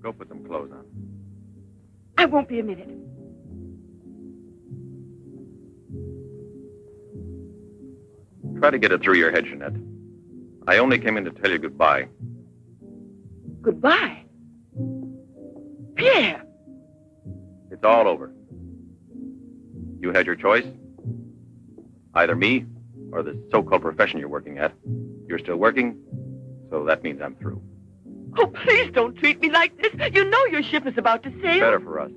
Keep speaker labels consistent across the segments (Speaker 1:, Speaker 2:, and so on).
Speaker 1: Go put some clothes on.
Speaker 2: I won't be a minute.
Speaker 1: Try to get it through your head, Jeanette. I only came in to tell you goodbye.
Speaker 2: Goodbye? Pierre!
Speaker 1: It's all over. You had your choice. Either me or the so-called profession you're working at. You're still working, so that means I'm through.
Speaker 2: Oh, please don't treat me like this. You know your ship is about to sail.
Speaker 1: Better for us.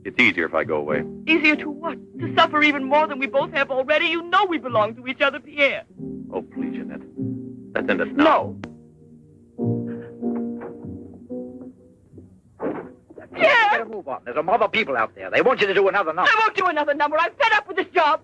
Speaker 1: It's easier if I go away.
Speaker 2: Easier to what? To suffer even more than we both have already? You know we belong to each other, Pierre.
Speaker 1: Oh, please, Jeanette. Let's end it now.
Speaker 2: Pierre!
Speaker 3: Better move on. There's a mob of people out there. They want you to do another number.
Speaker 2: I won't do another number. I'm fed up with this job.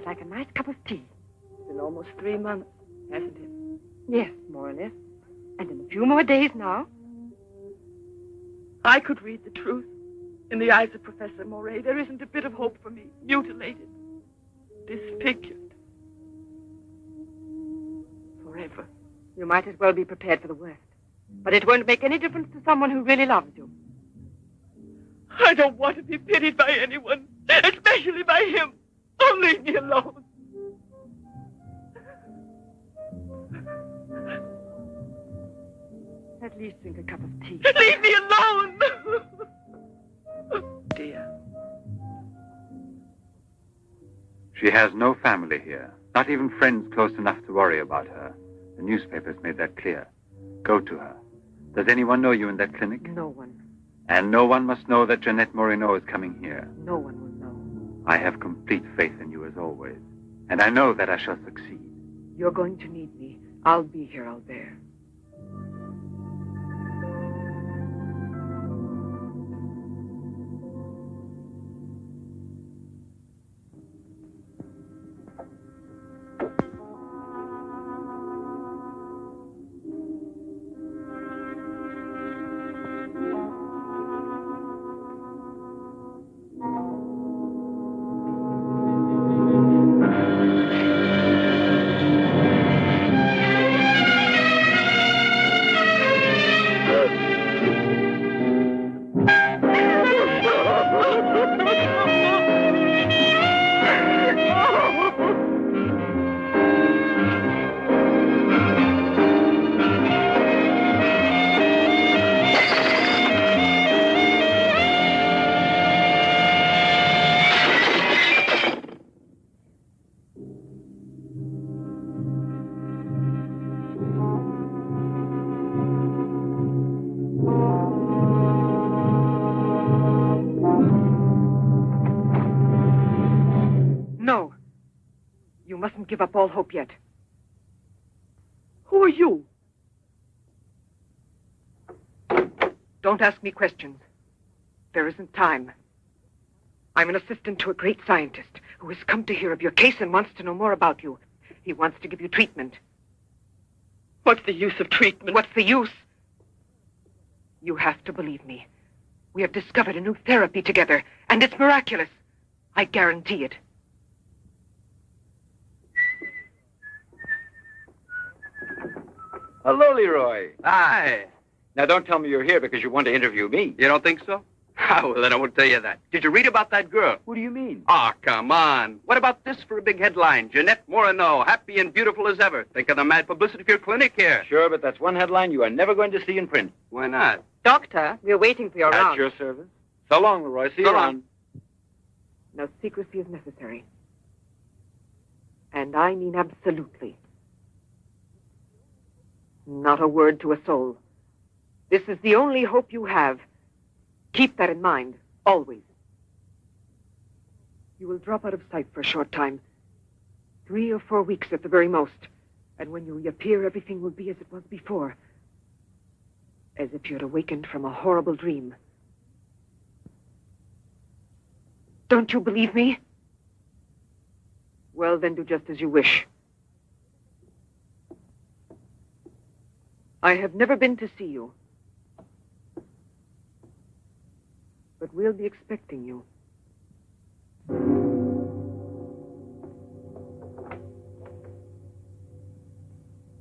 Speaker 2: Like a nice cup of tea. It's been almost 3 months, hasn't it? Yes, more or less. And in a few more days now. I could read the truth. In the eyes of Professor Moray, there isn't a bit of hope for me. Mutilated. Disfigured. Forever. You might as well be prepared for the worst. But it won't make any difference to someone who really loves you. I don't want to be pitied by anyone, especially by him. Oh, leave me alone. At least drink a cup of tea. Leave me alone! Dear.
Speaker 4: She has no family here, not even friends close enough to worry about her. The newspapers made that clear. Go to her. Does anyone know you in that clinic?
Speaker 2: No one.
Speaker 4: And no one must know that Jeanette Moreno is coming here.
Speaker 2: No one will know.
Speaker 4: I have complete faith in you as always. And I know that I shall succeed.
Speaker 2: You're going to need me. I'll be here, Albert. Give up all hope yet. Who are you? Don't ask me questions. There isn't time. I'm an assistant to a great scientist who has come to hear of your case and wants to know more about you. He wants to give you treatment. What's the use of treatment? What's the use? You have to believe me. We have discovered a new therapy together, and it's miraculous. I guarantee it.
Speaker 5: Hello, Leroy.
Speaker 6: Hi.
Speaker 5: Now, don't tell me you're here because you want to interview me.
Speaker 6: You don't think so? Oh, well, then I won't tell you that. Did you read about that girl?
Speaker 5: What do you mean?
Speaker 6: Oh, come on. What about this for a big headline? Jeanette Moreno, happy and beautiful as ever. Think of the mad publicity for your clinic here.
Speaker 5: Sure, but that's one headline you are never going to see in print.
Speaker 6: Why not?
Speaker 2: Doctor, we're waiting for your
Speaker 5: At
Speaker 2: round.
Speaker 5: your service. So long, Leroy. See you
Speaker 6: So long.
Speaker 5: around.
Speaker 2: No secrecy is necessary. I mean absolutely. Not a word to a soul. This is the only hope you have. Keep that in mind, always. You will drop out of sight for a short time. 3 or 4 weeks at the very most. And when you reappear, everything will be as it was before. As if you had awakened from a horrible dream. Don't you believe me? Well, then do just as you wish. I have never been to see you. But we'll be expecting you.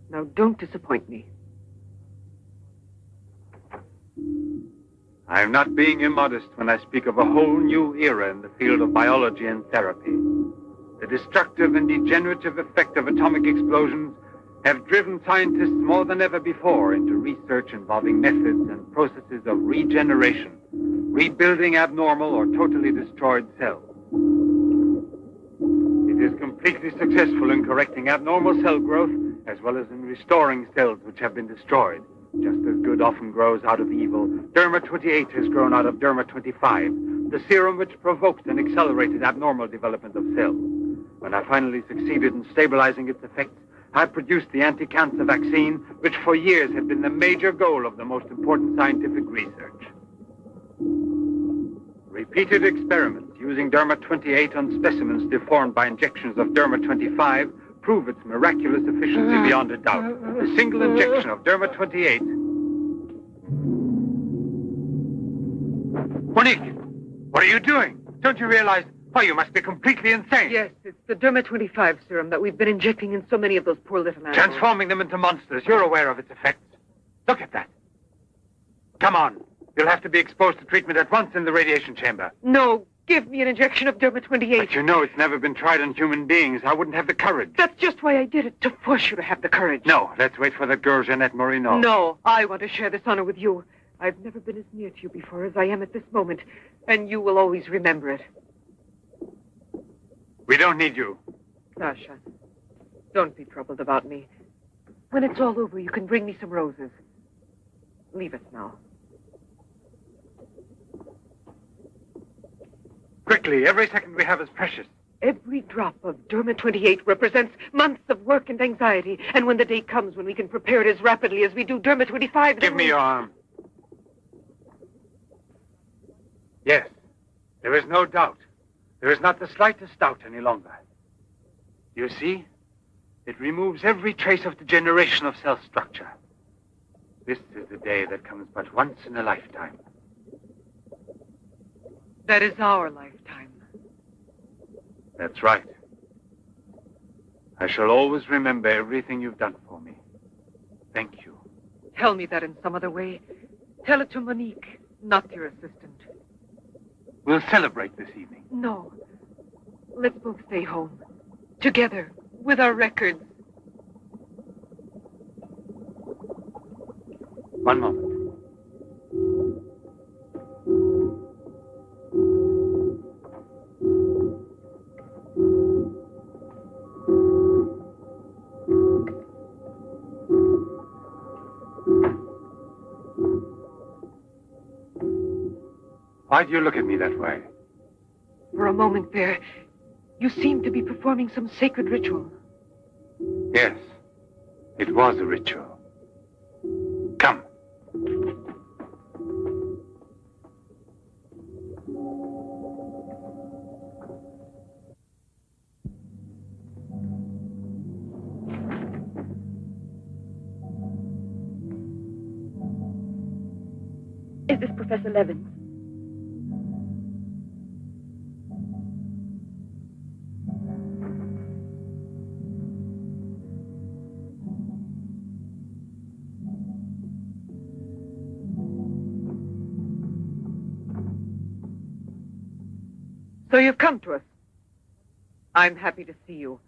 Speaker 2: Now, don't disappoint me.
Speaker 4: I am not being immodest when I speak of a whole new era in the field of biology and therapy. The destructive and degenerative effect of atomic explosions have driven scientists more than ever before into research involving methods and processes of regeneration, rebuilding abnormal or totally destroyed cells. It is completely successful in correcting abnormal cell growth as well as in restoring cells which have been destroyed. Just as good often grows out of evil, Derma 28 has grown out of Derma 25, the serum which provoked and accelerated abnormal development of cells. When I finally succeeded in stabilizing its effects, I produced the anti-cancer vaccine, which for years had been the major goal of the most important scientific research. Repeated experiments using Derma 28 on specimens deformed by injections of Derma 25 prove its miraculous efficiency beyond a doubt. A single injection of Derma 28... Monique, what are you doing? Don't you realize... Why, you must be completely insane.
Speaker 2: Yes, it's the Derma 25 serum that we've been injecting in so many of those poor little animals.
Speaker 4: Transforming them into monsters. You're aware of its effects. Look at that. Come on. You'll have to be exposed to treatment at once in the radiation chamber.
Speaker 2: No, give me an injection of Derma 28.
Speaker 4: But you know it's never been tried on human beings. I wouldn't have the courage.
Speaker 2: That's just why I did it, to force you to have the courage.
Speaker 4: No, let's wait for that girl, Jeanette Morino.
Speaker 2: No, I want to share this honor with you. I've never been as near to you before as I am at this moment, and you will always remember it.
Speaker 4: We don't need you.
Speaker 2: Sasha, don't be troubled about me. When it's all over, you can bring me some roses. Leave us now.
Speaker 4: Quickly, every second we have is precious.
Speaker 2: Every drop of Derma 28 represents months of work and anxiety, and when the day comes when we can prepare it as rapidly as we do Derma 25...
Speaker 4: Give me your arm. Yes, there is no doubt. There is not the slightest doubt any longer. You see, it removes every trace of degeneration of cell structure. This is the day that comes but once in a lifetime.
Speaker 2: That is our lifetime.
Speaker 4: That's right. I shall always remember everything you've done for me. Thank you.
Speaker 2: Tell me that in some other way. Tell it to Monique, not your assistant.
Speaker 4: We'll celebrate this evening.
Speaker 2: No. Let's both stay home. Together, with our records.
Speaker 4: One moment. Why do you look at me that way?
Speaker 2: For a moment there, you seemed to be performing some sacred ritual.
Speaker 4: Yes, it was a ritual. Come.
Speaker 7: Is this Professor Levins?
Speaker 2: So you've come to us. I'm happy to see you.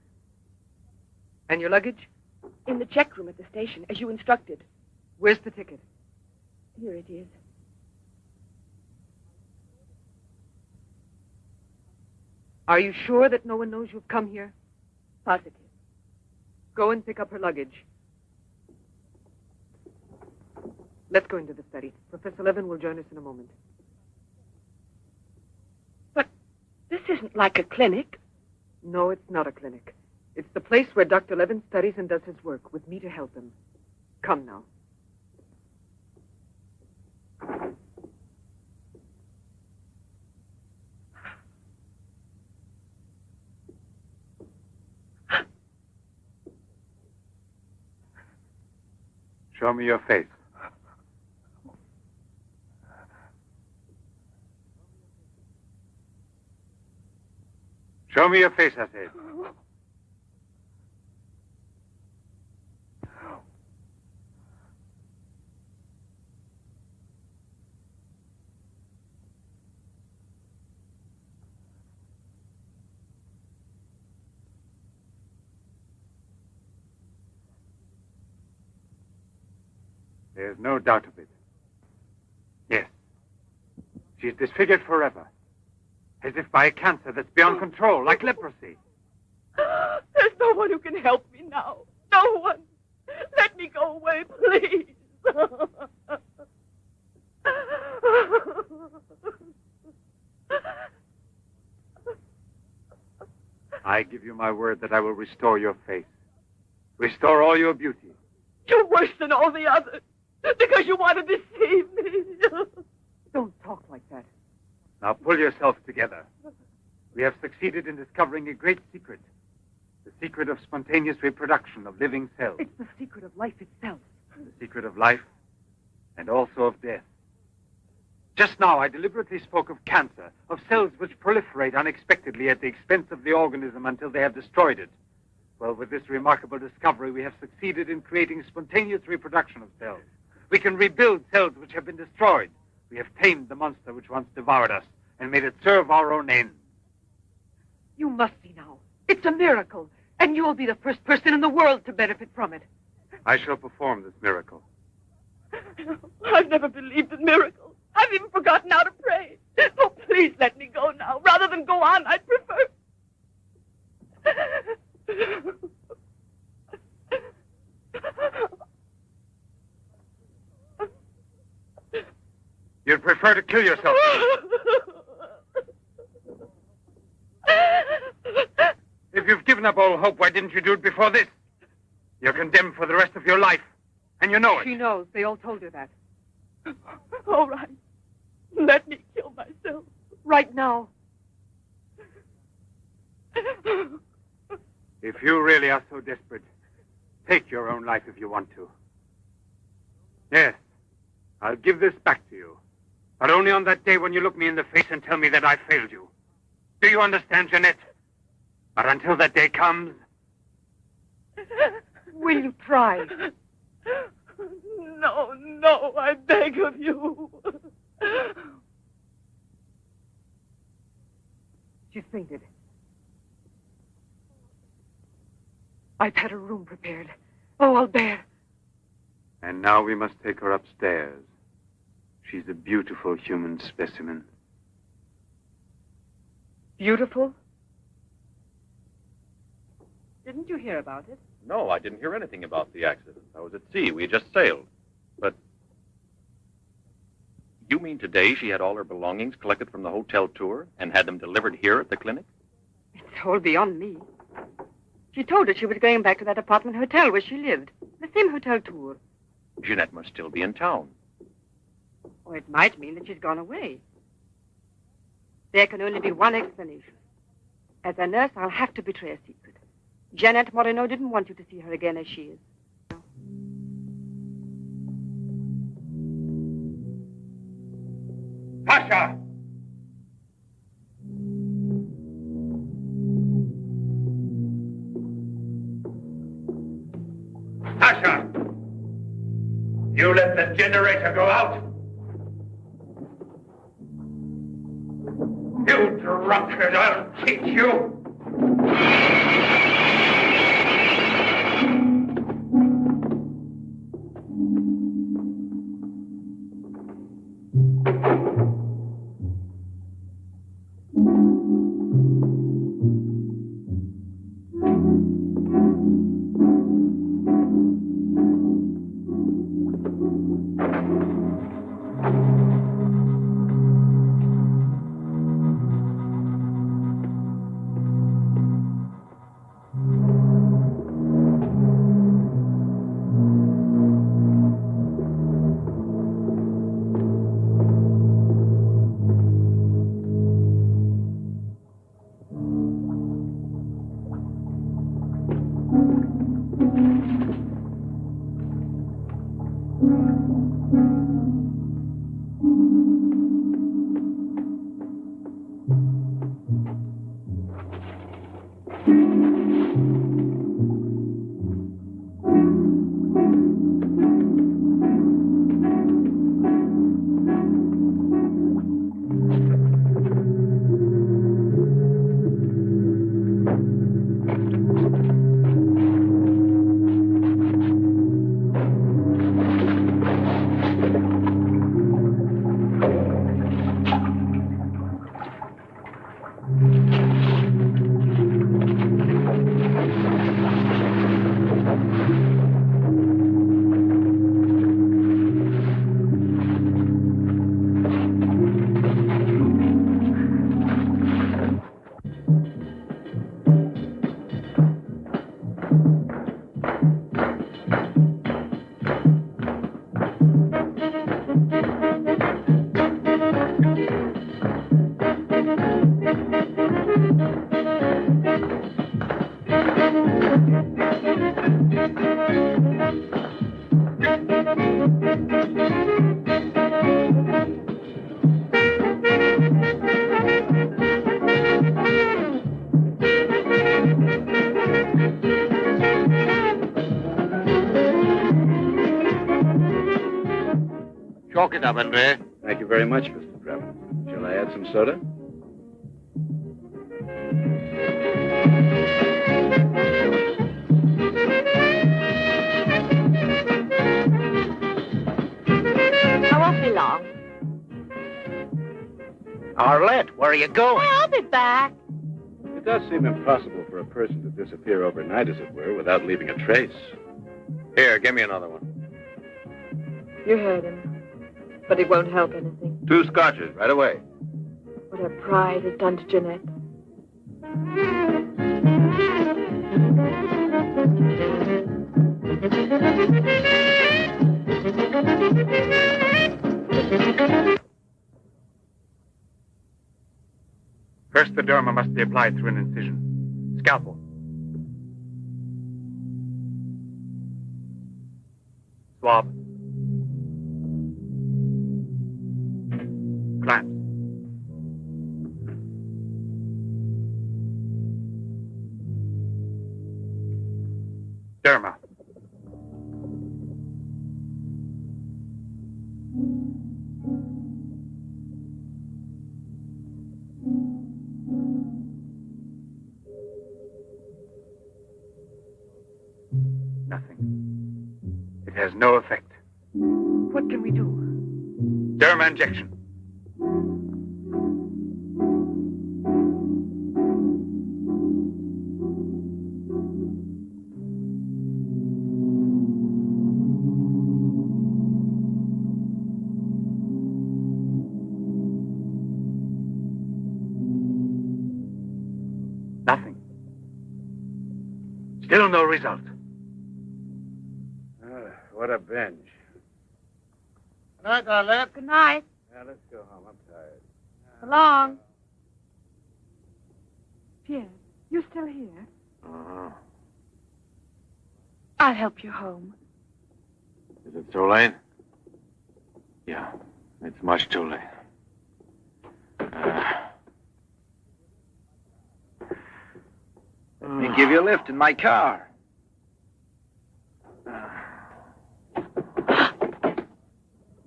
Speaker 2: And your luggage?
Speaker 7: In the check room at the station, as you instructed.
Speaker 2: Where's the ticket?
Speaker 7: Here it is.
Speaker 2: Are you sure that no one knows you've come here?
Speaker 7: Positive.
Speaker 2: Go and pick up her luggage. Let's go into the study. Professor Levin will join us in a moment.
Speaker 7: But this isn't like a clinic.
Speaker 2: No, it's not a clinic. It's the place where Dr. Levin studies and does his work, with me to help him. Come now.
Speaker 4: Show me your face. Show me your face, I said. There's no doubt of it. Yes. She's disfigured forever. As if by a cancer that's beyond control, like leprosy.
Speaker 7: There's no one who can help me now. No one. Let me go away, please.
Speaker 4: I give you my word that I will restore your face. Restore all your beauty.
Speaker 7: You're worse than all the others. Because you want to deceive me.
Speaker 2: Don't talk like that.
Speaker 4: Now pull yourself together. We have succeeded in discovering a great secret. The secret of spontaneous reproduction of living cells.
Speaker 2: It's the secret of life itself.
Speaker 4: The secret of life and also of death. Just now, I deliberately spoke of cancer, of cells which proliferate unexpectedly at the expense of the organism until they have destroyed it. Well, with this remarkable discovery, we have succeeded in creating spontaneous reproduction of cells. We can rebuild cells which have been destroyed. We have tamed the monster which once devoured us and made it serve our own ends.
Speaker 2: You must see now. It's a miracle. And you'll be the first person in the world to benefit from it.
Speaker 4: I shall perform this miracle.
Speaker 7: I've never believed in miracles. I've even forgotten how to pray. Oh, please let me go now. Rather than go on, I'd prefer...
Speaker 4: You'd prefer to kill yourself. If you've given up all hope, why didn't you do it before this? You're condemned for the rest of your life, and you know it.
Speaker 2: She knows. They all told her that.
Speaker 7: All right. Let me kill myself.
Speaker 2: Right now.
Speaker 4: If you really are so desperate, take your own life if you want to. Yes, I'll give this back to you. But only on that day when you look me in the face and tell me that I failed you. Do you understand, Jeanette? But until that day comes...
Speaker 2: Will you try?
Speaker 7: No, no, I beg of you.
Speaker 2: She's fainted. I've had her room prepared. Oh, I'll bear.
Speaker 4: And now we must take her upstairs. She's a beautiful human specimen.
Speaker 2: Beautiful?
Speaker 7: Didn't you hear about it?
Speaker 1: No, I didn't hear anything about the accident. I was at sea. We had just sailed. But you mean today she had all her belongings collected from the hotel tour and had them delivered here at the clinic?
Speaker 8: It's all beyond me. She told us she was going back to that apartment hotel where she lived. The same hotel tour.
Speaker 1: Jeanette must still be in town.
Speaker 8: Or it might mean that she's gone away. There can only be one explanation. As a nurse, I'll have to betray a secret. Janet Moreno didn't want you to see her again as she is.
Speaker 4: Pasha! Pasha! You let the generator go out? You drunkard, I'll teach you!
Speaker 5: Chalk it up, Andre. Thank you very much, Mr. Drebin. Shall I add some soda?
Speaker 7: I won't be long.
Speaker 3: Arlette, where are you going?
Speaker 7: I'll be back.
Speaker 5: It does seem impossible for a person to disappear overnight, as it were, without leaving a trace. Here, give me another one.
Speaker 7: You heard him. But it won't help anything.
Speaker 1: 2 scotches, right away.
Speaker 7: What her pride has done to Jeanette.
Speaker 4: First, the derma must be applied through an incision. Scalpel. Swab. Clamps. Derma. Nothing. It has no effect.
Speaker 2: What can we do?
Speaker 4: Derma injection. Nothing. Still no result.
Speaker 5: What a binge.
Speaker 7: Good night, Arlette. Good night.
Speaker 5: Now, let's go home. I'm tired.
Speaker 7: So long.
Speaker 2: Pierre, you still here?
Speaker 5: Uh-huh.
Speaker 7: I'll help you home.
Speaker 5: Is it too late? Yeah, it's much too late.
Speaker 3: Let me give you a lift in my car.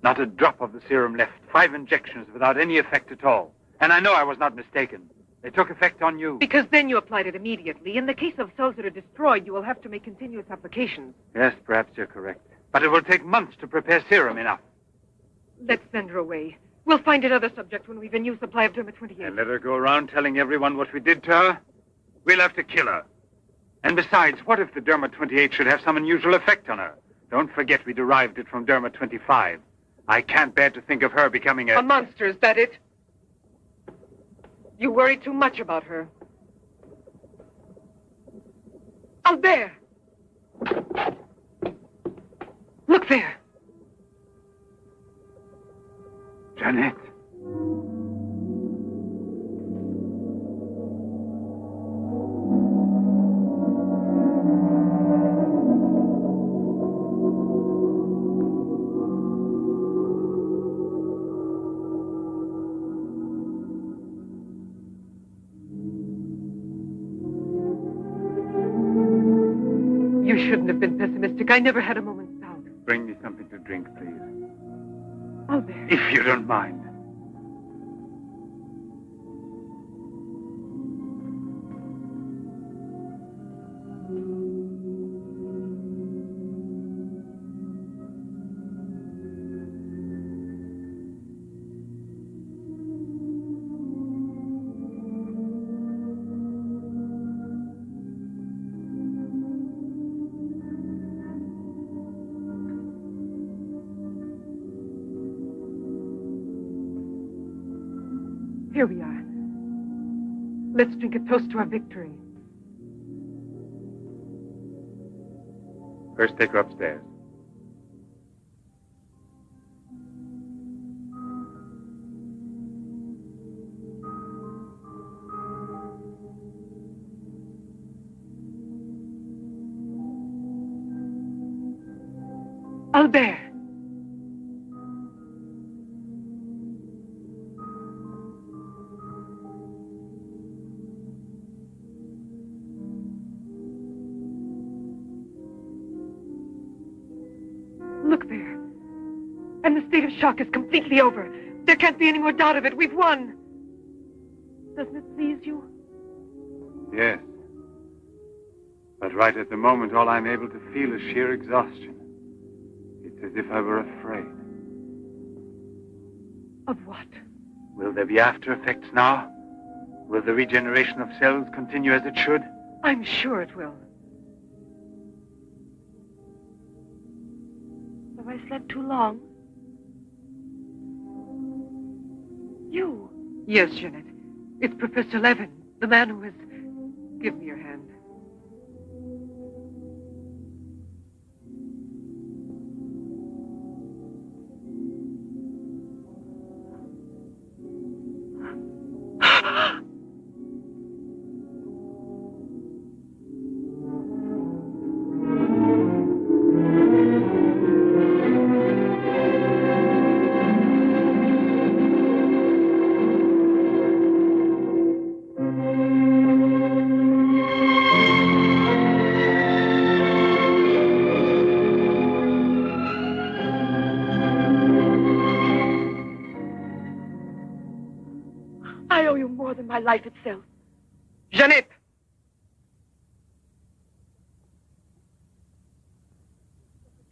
Speaker 4: Not a drop of the serum left. 5 injections without any effect at all. And I know I was not mistaken. They took effect on you.
Speaker 2: Because then you applied it immediately. In the case of cells that are destroyed, you will have to make continuous applications.
Speaker 4: Yes, perhaps you're correct. But it will take months to prepare serum enough.
Speaker 2: Let's send her away. We'll find another subject when we've a new supply of Derma 28.
Speaker 4: And let her go around telling everyone what we did to her? We'll have to kill her. And besides, what if the Derma 28 should have some unusual effect on her? Don't forget we derived it from Derma 25. I can't bear to think of her becoming
Speaker 2: A monster, is that it? You worry too much about her. Albert! Look there.
Speaker 4: Jeanette.
Speaker 2: You shouldn't have been pessimistic. I never had a moment's doubt.
Speaker 4: Bring me something to drink, please.
Speaker 2: Albert.
Speaker 4: If you don't mind.
Speaker 2: Here we are. Let's drink a toast to our victory.
Speaker 4: First, take her upstairs.
Speaker 2: Albert. Look there. And the state of shock is completely over. There can't be any more doubt of it. We've won. Doesn't it please you?
Speaker 4: Yes. But right at the moment, all I'm able to feel is sheer exhaustion. It's as if I were afraid.
Speaker 2: Of what?
Speaker 4: Will there be after effects now? Will the regeneration of cells continue as it should?
Speaker 2: I'm sure it will.
Speaker 8: Have I slept too long? You?
Speaker 2: Yes, Jeanette. It's Professor Levin, the man who has... Give me your hand.
Speaker 7: I owe you more than my life itself.
Speaker 2: Jeanette!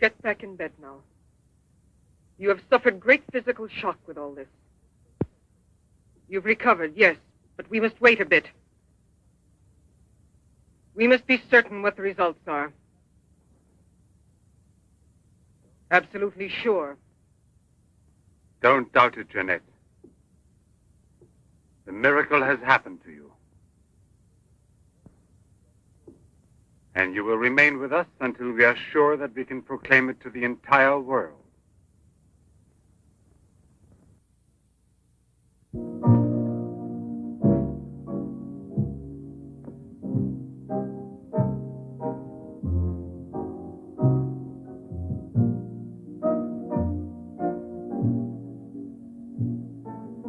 Speaker 2: Get back in bed now. You have suffered great physical shock with all this. You've recovered, yes, but we must wait a bit. We must be certain what the results are. Absolutely sure.
Speaker 4: Don't doubt it, Jeanette. The miracle has happened to you. And you will remain with us until we are sure that we can proclaim it to the entire world.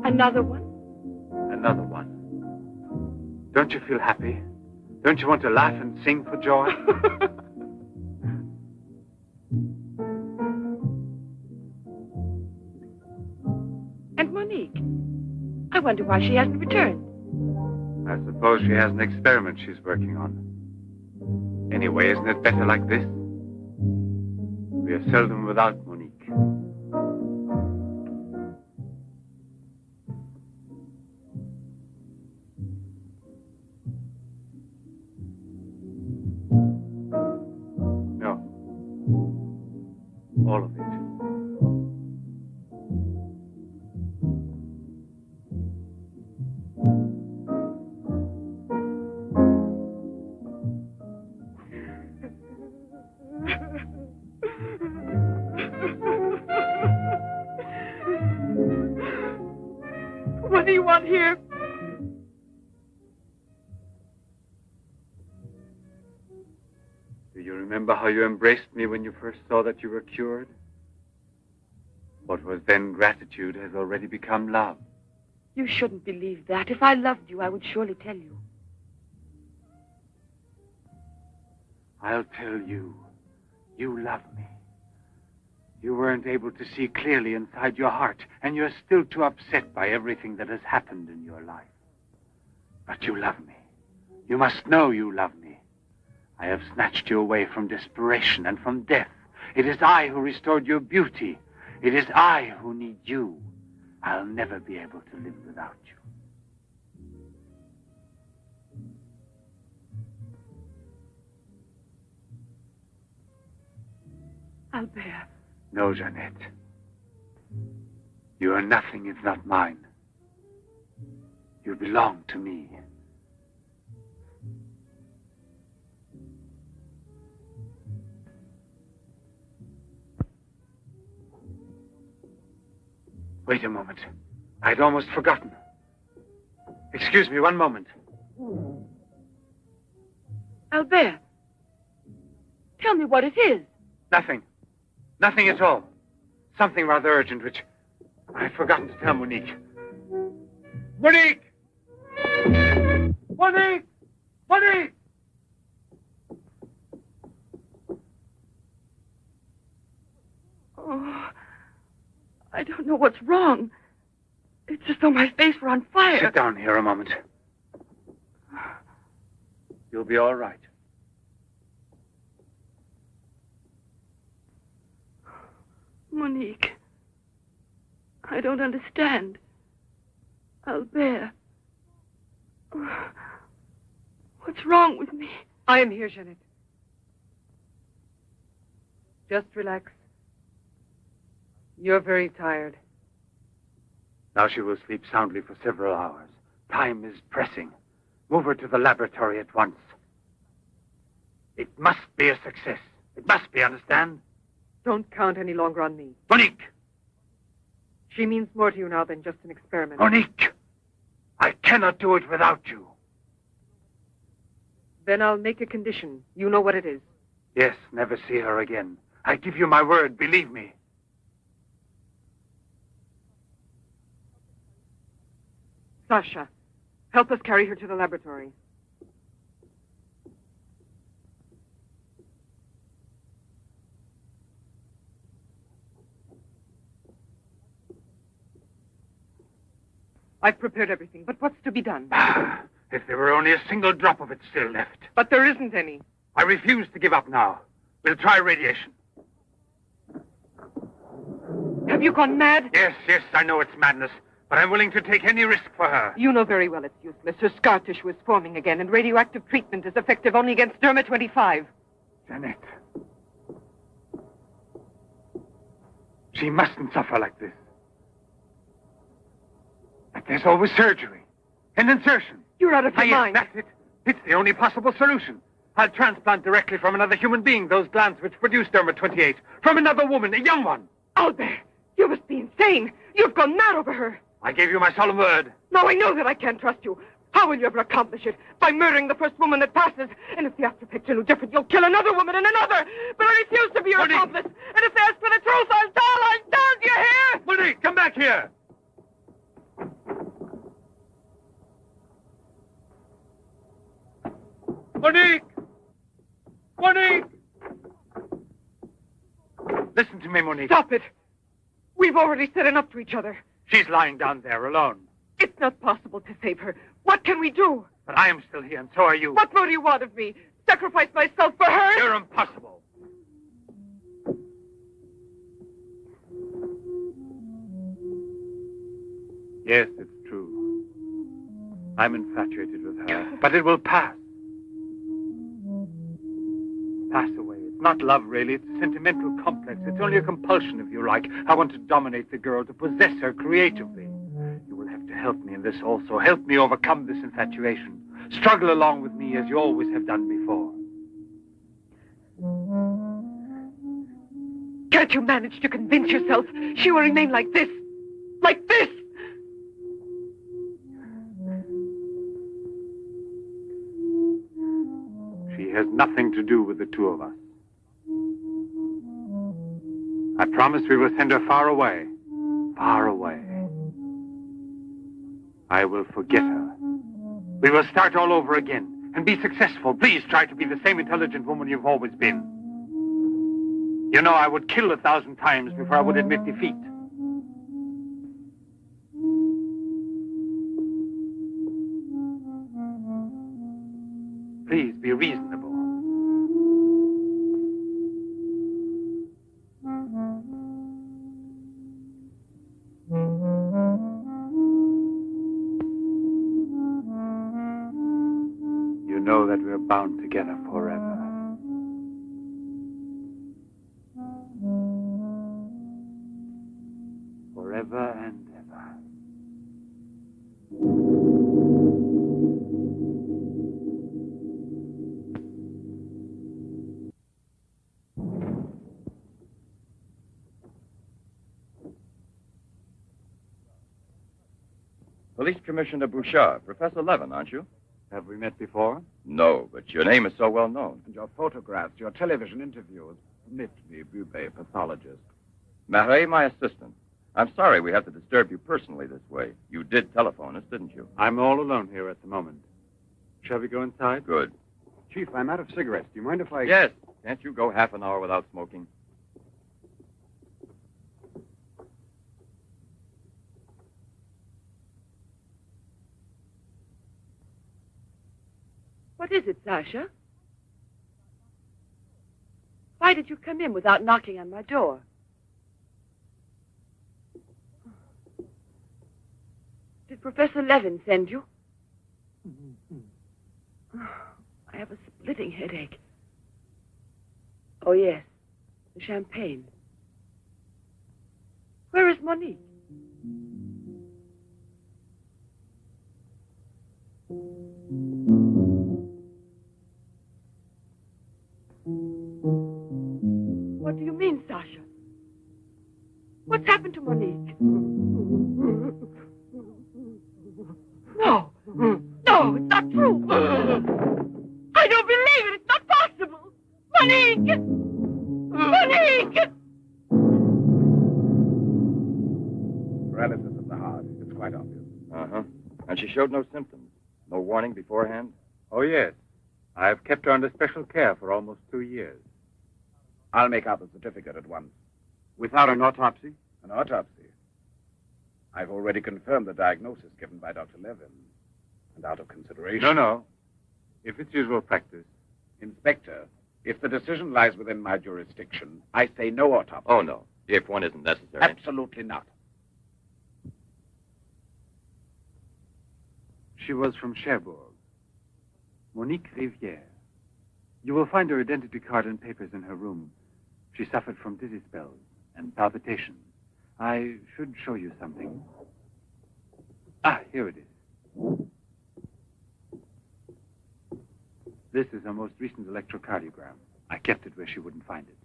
Speaker 7: Another one?
Speaker 4: Another one. Don't you feel happy? Don't you want to laugh and sing for joy?
Speaker 8: And Monique? I wonder why she hasn't returned.
Speaker 4: I suppose she has an experiment she's working on. Anyway, isn't it better like this? We are seldom without Monique. No. All of it.
Speaker 7: What do you want here?
Speaker 4: Do you remember how you embraced me when you first saw that you were cured? What was then gratitude has already become love.
Speaker 8: You shouldn't believe that. If I loved you, I would surely tell you.
Speaker 4: I'll tell you. You love me. You weren't able to see clearly inside your heart, and you're still too upset by everything that has happened in your life. But you love me. You must know you love me. I have snatched you away from desperation and from death. It is I who restored your beauty. It is I who need you. I'll never be able to live without you.
Speaker 7: Albert.
Speaker 4: No, Jeanette. You are nothing if not mine. You belong to me. Wait a moment. I'd almost forgotten. Excuse me, one moment.
Speaker 7: Albert. Tell me what it is.
Speaker 4: Nothing. Nothing at all. Something rather urgent, which I've forgotten to tell Monique. Monique! Monique! Monique!
Speaker 7: Oh, I don't know what's wrong. It's as though my face were on fire.
Speaker 4: Sit down here a moment. You'll be all right.
Speaker 7: Monique, I don't understand. Albert, what's wrong with me?
Speaker 2: I am here, Jeanette. Just relax. You're very tired.
Speaker 4: Now she will sleep soundly for several hours. Time is pressing. Move her to the laboratory at once. It must be a success. It must be, understand?
Speaker 2: Don't count any longer on me.
Speaker 4: Monique!
Speaker 2: She means more to you now than just an experiment.
Speaker 4: Monique! I cannot do it without you.
Speaker 2: Then I'll make a condition. You know what it is.
Speaker 4: Yes, never see her again. I give you my word, believe me.
Speaker 2: Sasha, help us carry her to the laboratory. I've prepared everything, but what's to be done?
Speaker 4: If there were only a single drop of it still left.
Speaker 2: But there isn't any.
Speaker 4: I refuse to give up now. We'll try radiation.
Speaker 2: Have you gone mad?
Speaker 4: Yes, I know it's madness, but I'm willing to take any risk for her.
Speaker 2: You know very well it's useless. Her scar tissue is forming again, and radioactive treatment is effective only against derma-25.
Speaker 4: Jeanette. She mustn't suffer like this. But there's always surgery. An insertion.
Speaker 2: You're out of your mind.
Speaker 4: That's it. It's the only possible solution. I'll transplant directly from another human being those glands which produce derma-28. From another woman, a young one.
Speaker 2: Albert, you must be insane. You've gone mad over her.
Speaker 4: I gave you my solemn word.
Speaker 2: Now I know that I can't trust you. How will you ever accomplish it? By murdering the first woman that passes. And if the after picture no different, you'll kill another woman and another. But I refuse to be your accomplice. And if they ask for the truth, I'll tell. Do you hear?
Speaker 4: Monique, come back here. Monique! Monique! Listen to me, Monique.
Speaker 2: Stop it. We've already said enough to each other.
Speaker 4: She's lying down there alone.
Speaker 2: It's not possible to save her. What can we do?
Speaker 4: But I am still here, and so are you.
Speaker 2: What more do you want of me? Sacrifice myself for her?
Speaker 4: You're impossible. Yes, it's true. I'm infatuated with her. But it will pass. Pass away. It's not love, really. It's a sentimental complex. It's only a compulsion, if you like. I want to dominate the girl, to possess her creatively. You will have to help me in this also. Help me overcome this infatuation. Struggle along with me as you always have done before.
Speaker 2: Can't you manage to convince yourself she will remain like this? Like this?
Speaker 4: She has nothing to do with the two of us. I promise we will send her far away. Far away. I will forget her. We will start all over again. and be successful. Please try to be the same intelligent woman you've always been. You know, I would kill 1,000 times before I would admit defeat. Please be reasonable. You know that we're bound together forever. Forever and ever.
Speaker 1: Police Commissioner Bouchard, Professor Levin, aren't you?
Speaker 4: Have we met before?
Speaker 1: No, but your name is so well known.
Speaker 3: And your photographs, your television interviews. Permit me, Bube, pathologist.
Speaker 1: Marais, my assistant. I'm sorry we have to disturb you personally this way. You did telephone us, didn't you?
Speaker 4: I'm all alone here at the moment. Shall we go inside?
Speaker 1: Good.
Speaker 3: Chief, I'm out of cigarettes. Do you mind if I...
Speaker 1: Yes. Can't you go half an hour without smoking?
Speaker 7: What is it, Sasha? Why did you come in without knocking on my door? Did Professor Levin send you? I have a splitting headache. Oh, yes. The champagne. Where is Monique? What do you mean, Sasha? What's happened to Monique? No. No, it's not true. I don't believe it. It's not possible. Monique! Monique!
Speaker 3: Paralysis of the heart. It's quite obvious.
Speaker 1: Uh-huh. And she showed no symptoms? No warning beforehand?
Speaker 4: Oh, yes. I've kept her under special care for almost 2 years.
Speaker 3: I'll make out the certificate at once.
Speaker 4: Without an autopsy?
Speaker 3: An autopsy. I've already confirmed the diagnosis given by Dr. Levin. And out of consideration...
Speaker 4: No. If it's usual practice.
Speaker 3: Inspector, if the decision lies within my jurisdiction, I say no autopsy.
Speaker 1: Oh, no. If one isn't necessary.
Speaker 3: Absolutely not.
Speaker 4: She was from Cherbourg. Monique Rivière. You will find her identity card and papers in her room. She suffered from dizzy spells and palpitations. I should show you something. Ah, here it is. This is her most recent electrocardiogram. I kept it where she wouldn't find it.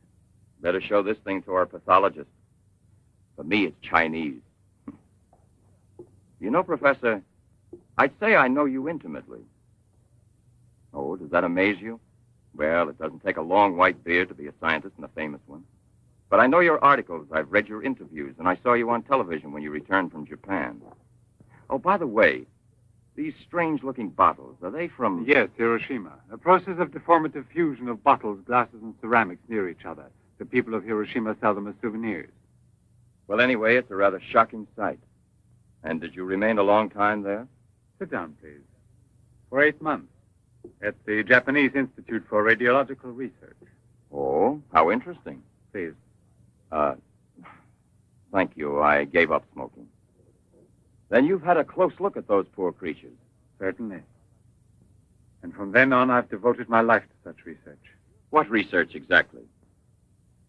Speaker 1: Better show this thing to our pathologist. For me, it's Chinese. You know, Professor, I'd say I know you intimately. Oh, does that amaze you? Well, it doesn't take a long white beard to be a scientist and a famous one. But I know your articles, I've read your interviews, and I saw you on television when you returned from Japan. Oh, by the way, these strange-looking bottles, are they from...
Speaker 4: Yes, Hiroshima. A process of deformative fusion of bottles, glasses, and ceramics near each other. The people of Hiroshima sell them as souvenirs.
Speaker 1: Well, anyway, it's a rather shocking sight. And did you remain a long time there?
Speaker 4: Sit down, please. For 8 months. At the Japanese Institute for Radiological Research.
Speaker 1: Oh, how interesting.
Speaker 4: Please.
Speaker 1: Thank you. I gave up smoking. Then you've had a close look at those poor creatures.
Speaker 4: Certainly. And from then on, I've devoted my life to such research.
Speaker 1: What research exactly?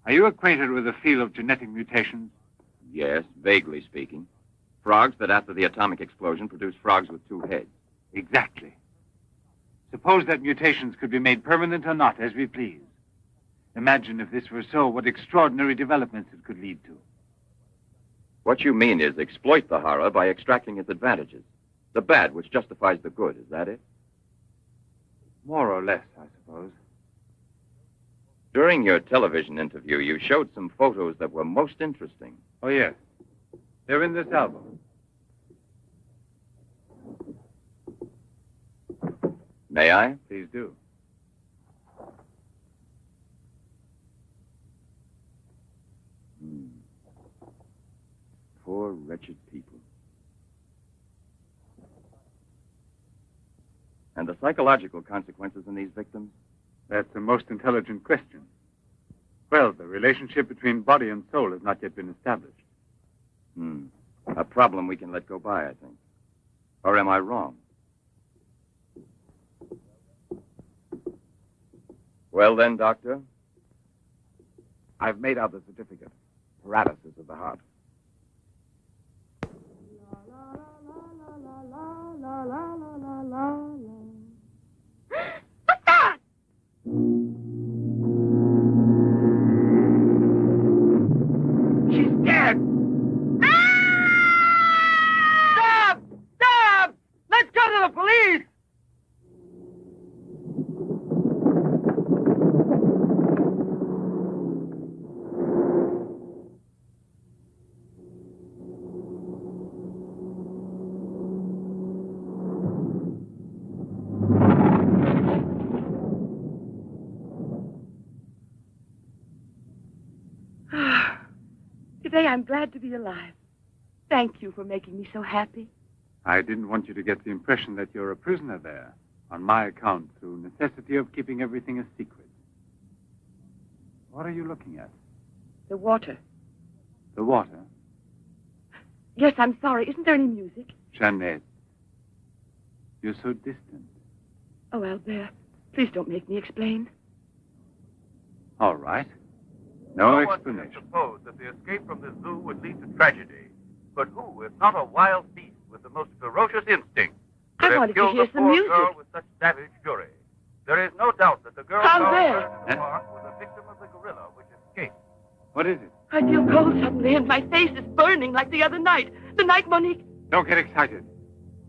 Speaker 4: Are you acquainted with the field of genetic mutations?
Speaker 1: Yes, vaguely speaking. Frogs that after the atomic explosion produced frogs with 2 heads.
Speaker 4: Exactly. Suppose that mutations could be made permanent or not, as we please. Imagine if this were so, what extraordinary developments it could lead to.
Speaker 1: What you mean is exploit the horror by extracting its advantages. The bad which justifies the good, is that it?
Speaker 4: More or less, I suppose.
Speaker 1: During your television interview, you showed some photos that were most interesting.
Speaker 4: Oh, yes. They're in this album.
Speaker 1: May I?
Speaker 3: Please do.
Speaker 1: Poor, wretched people. And the psychological consequences in these victims?
Speaker 4: That's the most intelligent question. Well, the relationship between body and soul has not yet been established.
Speaker 1: A problem we can let go by, I think. Or am I wrong? Well then, Doctor?
Speaker 3: I've made out the certificate. Paralysis of the heart.
Speaker 7: What's that?
Speaker 6: She's dead! Stop! Stop! Let's go to the police!
Speaker 7: Today I'm glad to be alive. Thank you for making me so happy.
Speaker 4: I didn't want you to get the impression that you're a prisoner there, on my account, through necessity of keeping everything a secret. What are you looking at?
Speaker 7: The water.
Speaker 4: The water?
Speaker 7: Yes, I'm sorry. Isn't there any music?
Speaker 4: Jeanette, you're so distant.
Speaker 7: Oh, Albert, please don't make me explain.
Speaker 4: All right. No
Speaker 5: one
Speaker 4: explanation.
Speaker 5: can suppose that the escape from this zoo would lead to tragedy. But who, if not a wild beast with the most ferocious instinct, could
Speaker 7: I
Speaker 5: have
Speaker 7: wanted to
Speaker 5: killed
Speaker 7: hear
Speaker 5: the
Speaker 7: some
Speaker 5: poor
Speaker 7: music.
Speaker 5: girl with such savage fury? There is no doubt that the girl
Speaker 7: How
Speaker 5: found
Speaker 7: there?
Speaker 5: first in the park was a victim of the gorilla which escaped.
Speaker 4: What is it?
Speaker 7: I feel cold suddenly, and my face is burning like the other night. The night, Monique.
Speaker 4: Don't get excited.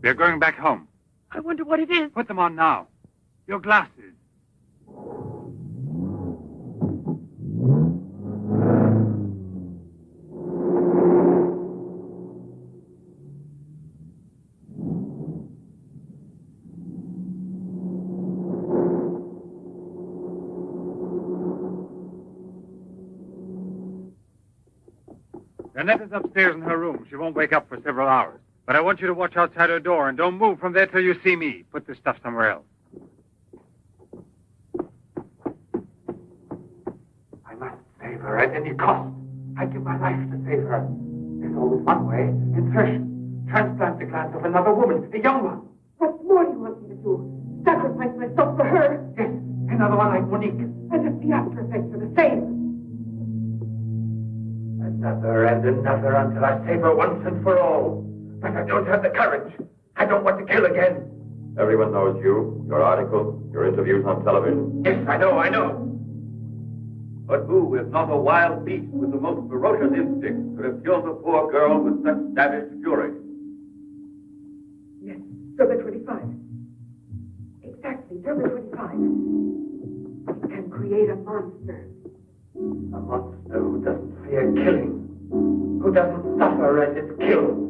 Speaker 4: We're going back home.
Speaker 7: I wonder what it is.
Speaker 4: Put them on now. Your glasses. Jeanette is upstairs in her room. She won't wake up for several hours. But I want you to watch outside her door and don't move from there till you see me. Put this stuff somewhere else.
Speaker 9: I must save her at any cost. I'd give my life to save her. There's always one way. Insertion. Transplant the glands of another woman, a young one.
Speaker 8: What more do you want me to do? Sacrifice myself for her?
Speaker 9: Yes, another one like Monique.
Speaker 8: And if the after effects are the same.
Speaker 9: Another and another until I save her once and for all. But I don't have the courage. I don't want to kill again.
Speaker 1: Everyone knows you, your articles, your interviews on television.
Speaker 9: Yes, I know.
Speaker 5: But who, if not a wild beast with the most ferocious instinct, could have killed the poor girl with such savage fury?
Speaker 8: Yes, Derma 25. Exactly, Derma 25. It can create a monster.
Speaker 9: A monster who doesn't fear killing. Who doesn't suffer as it's killed.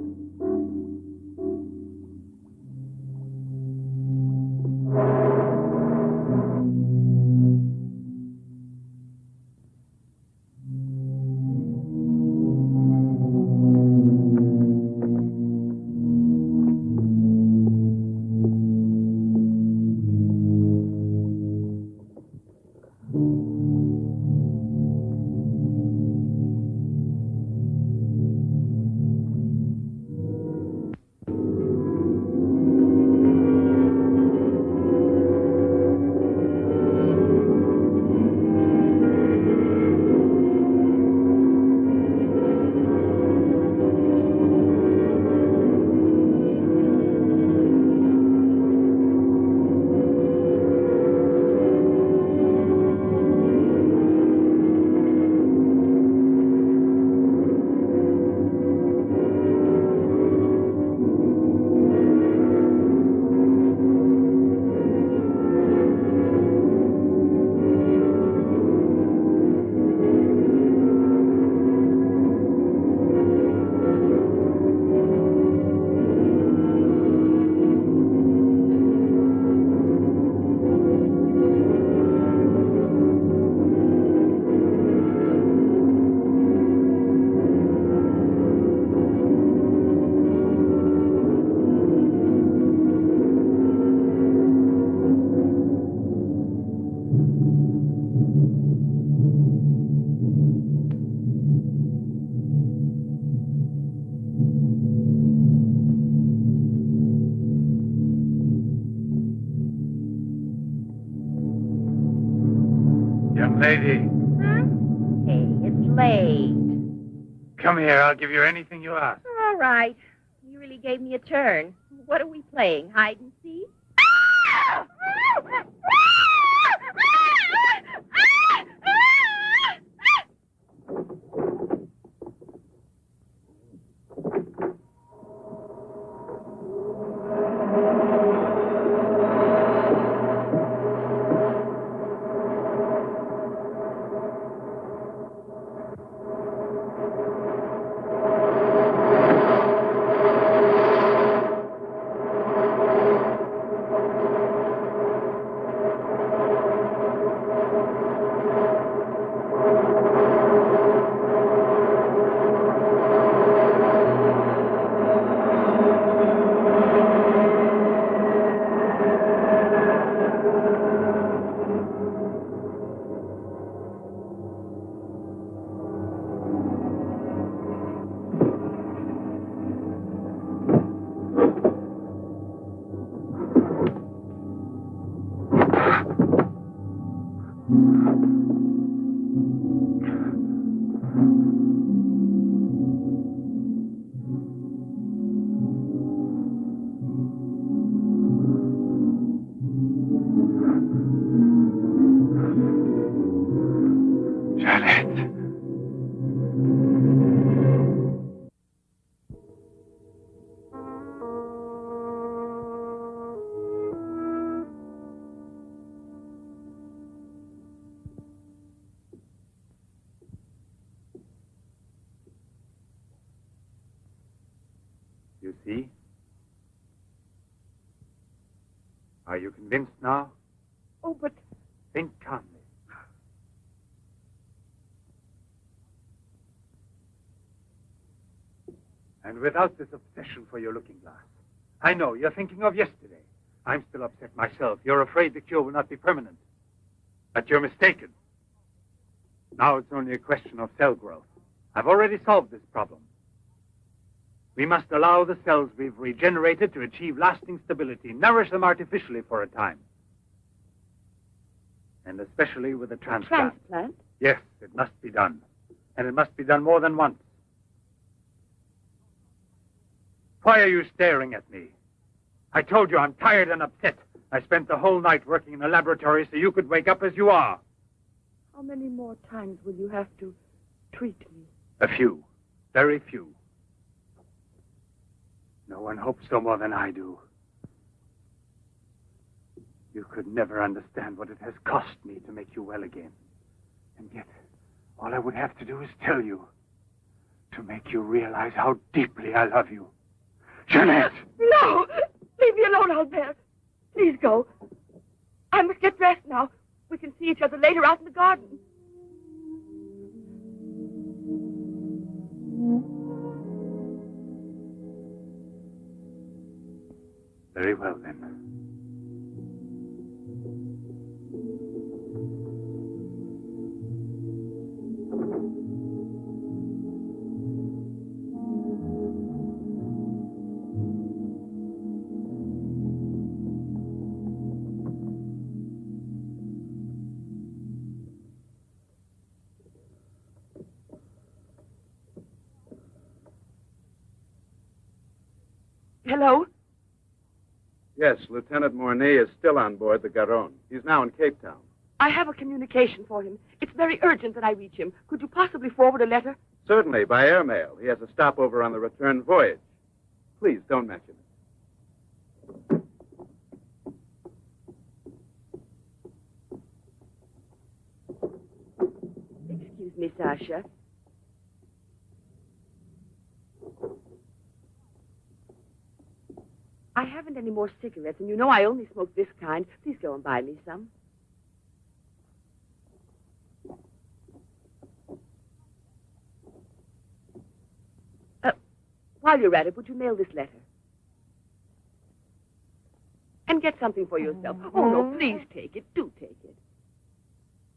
Speaker 4: Young lady,
Speaker 10: Hey, it's late.
Speaker 4: come here. I'll give you anything you ask.
Speaker 10: All right. You really gave me a turn. What are we playing? Hide and seek?
Speaker 4: You see? Are you convinced now?
Speaker 8: Oh, but
Speaker 4: Think calmly. And without this obsession for your looking glass. I know, you're thinking of yesterday. I'm still upset myself. You're afraid the cure will not be permanent. But you're mistaken. Now it's only a question of cell growth. I've already solved this problem. We must allow the cells we've regenerated to achieve lasting stability, nourish them artificially for a time. And especially with a transplant.
Speaker 8: transplant?
Speaker 4: Yes, it must be done. And it must be done more than once. Why are you staring at me? I told you I'm tired and upset. I spent the whole night working in the laboratory so you could wake up as you are.
Speaker 8: How many more times will you have to treat me?
Speaker 4: A few. Very few. No one hopes so more than I do. You could never understand what it has cost me to make you well again. And yet, all I would have to do is tell you. To make you realize how deeply I love you. Jeanette!
Speaker 8: No! Leave me alone out there. Please go. I must get dressed now. We can see each other later out in the garden.
Speaker 4: Very well, then.
Speaker 8: Hello?
Speaker 5: Yes, Lieutenant Mornay is still on board the Garonne. He's now in Cape Town.
Speaker 8: I have a communication for him. It's very urgent that I reach him. Could you possibly forward a letter?
Speaker 5: Certainly, by airmail. He has a stopover on the return voyage. Please, don't mention it.
Speaker 8: Excuse me, Sasha. I haven't any more cigarettes, and you know I only smoke this kind. Please go and buy me some. While you're at it, would you mail this letter? And get something for yourself. Oh, no, please take it. Do take it.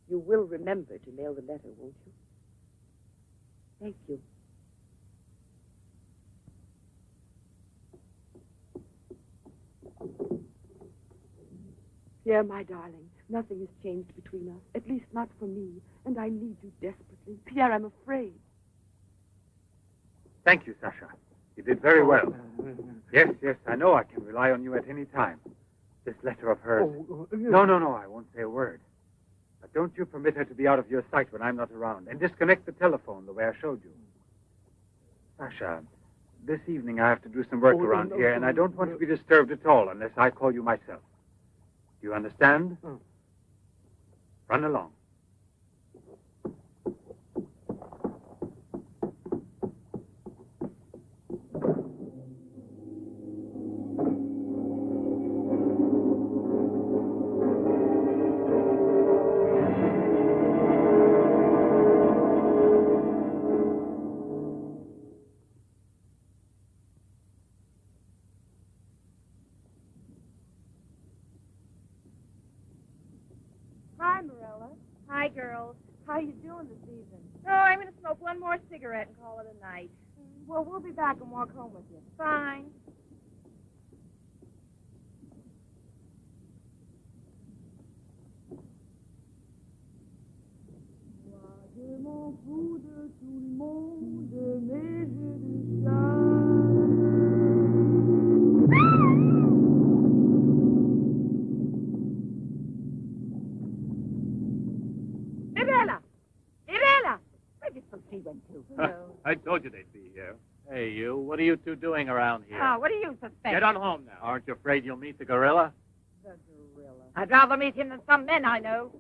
Speaker 8: You will remember to mail the letter, won't you? Thank you. Pierre, my darling,
Speaker 7: Nothing has changed between us, at least not for me, and I need you desperately. Pierre, I'm afraid.
Speaker 4: Thank you, Sasha. You did very well. Yes, I know I can rely on you at any time. This letter of hers. No, I won't say a word. But don't you permit her to be out of your sight when I'm not around, and disconnect the telephone the way I showed you. Sasha, this evening I have to do some work around here, and I don't want to be disturbed at all unless I call you myself. Do you understand? Run along.
Speaker 10: Hi, Marilla. Hi, girls.
Speaker 7: How you doing this evening?
Speaker 10: Oh, I'm going to smoke one more cigarette and call it a night.
Speaker 7: Well, we'll be back and walk home with you.
Speaker 10: Fine.
Speaker 8: Irela! Where did she went to?
Speaker 5: I told you they'd be here. Hey, you. What are you two doing around here?
Speaker 8: Ah, what do you suspect?
Speaker 5: Get on home now. Aren't you afraid you'll meet the gorilla?
Speaker 8: The gorilla. I'd rather meet him than some men I know.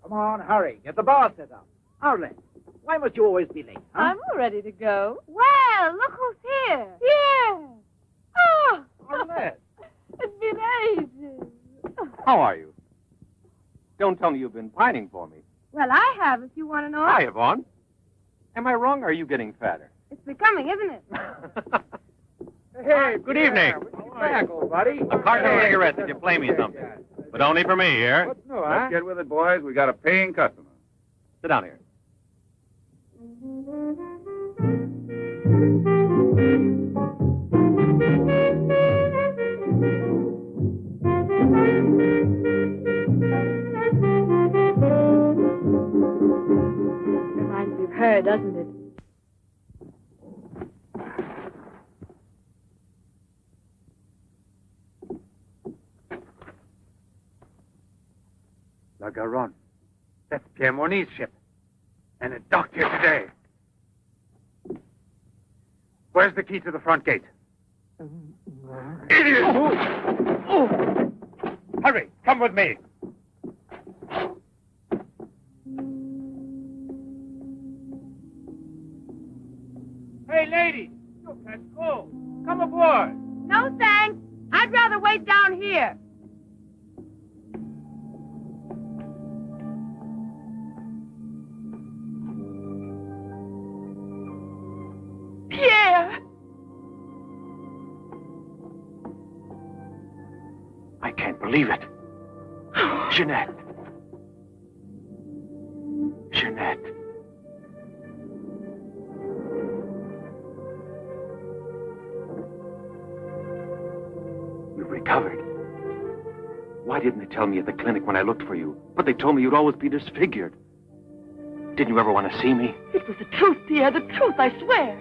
Speaker 3: Come on, hurry. Get the bar set up. Arlen, why must you always be late? Huh?
Speaker 7: I'm all ready to go.
Speaker 10: Well, look who's here.
Speaker 7: Yeah. Oh,
Speaker 3: Arlen.
Speaker 7: it's been ages.
Speaker 1: How are you? Don't tell me you've been pining for me.
Speaker 10: Well, I have, if you want to know.
Speaker 1: Hi, Yvonne. Am I wrong, or are you getting fatter?
Speaker 10: It's becoming, isn't it?
Speaker 5: Hey, good evening.
Speaker 3: Welcome back, old buddy.
Speaker 1: A carton of cigarettes if you play me something. But only for me here.
Speaker 3: What's new, huh?
Speaker 11: Let's get with it, boys. We got a paying customer.
Speaker 1: Sit down here.
Speaker 7: Reminds me of her, doesn't it?
Speaker 4: La Garonne. That's Pierre Mornay's ship. And it docked here today. Where's the key to the front gate? Idiot!
Speaker 9: Hurry, come with me. Hey, lady, you catch cold. Come aboard.
Speaker 7: No, thanks. I'd rather wait down here. Pierre!
Speaker 9: I can't believe it. Jeanette. Jeanette. You've recovered. Why didn't they tell me at the clinic when I looked for you? But they told me you'd always be disfigured. Didn't you ever want to see me?
Speaker 7: It was the truth, Pierre, the truth, I swear.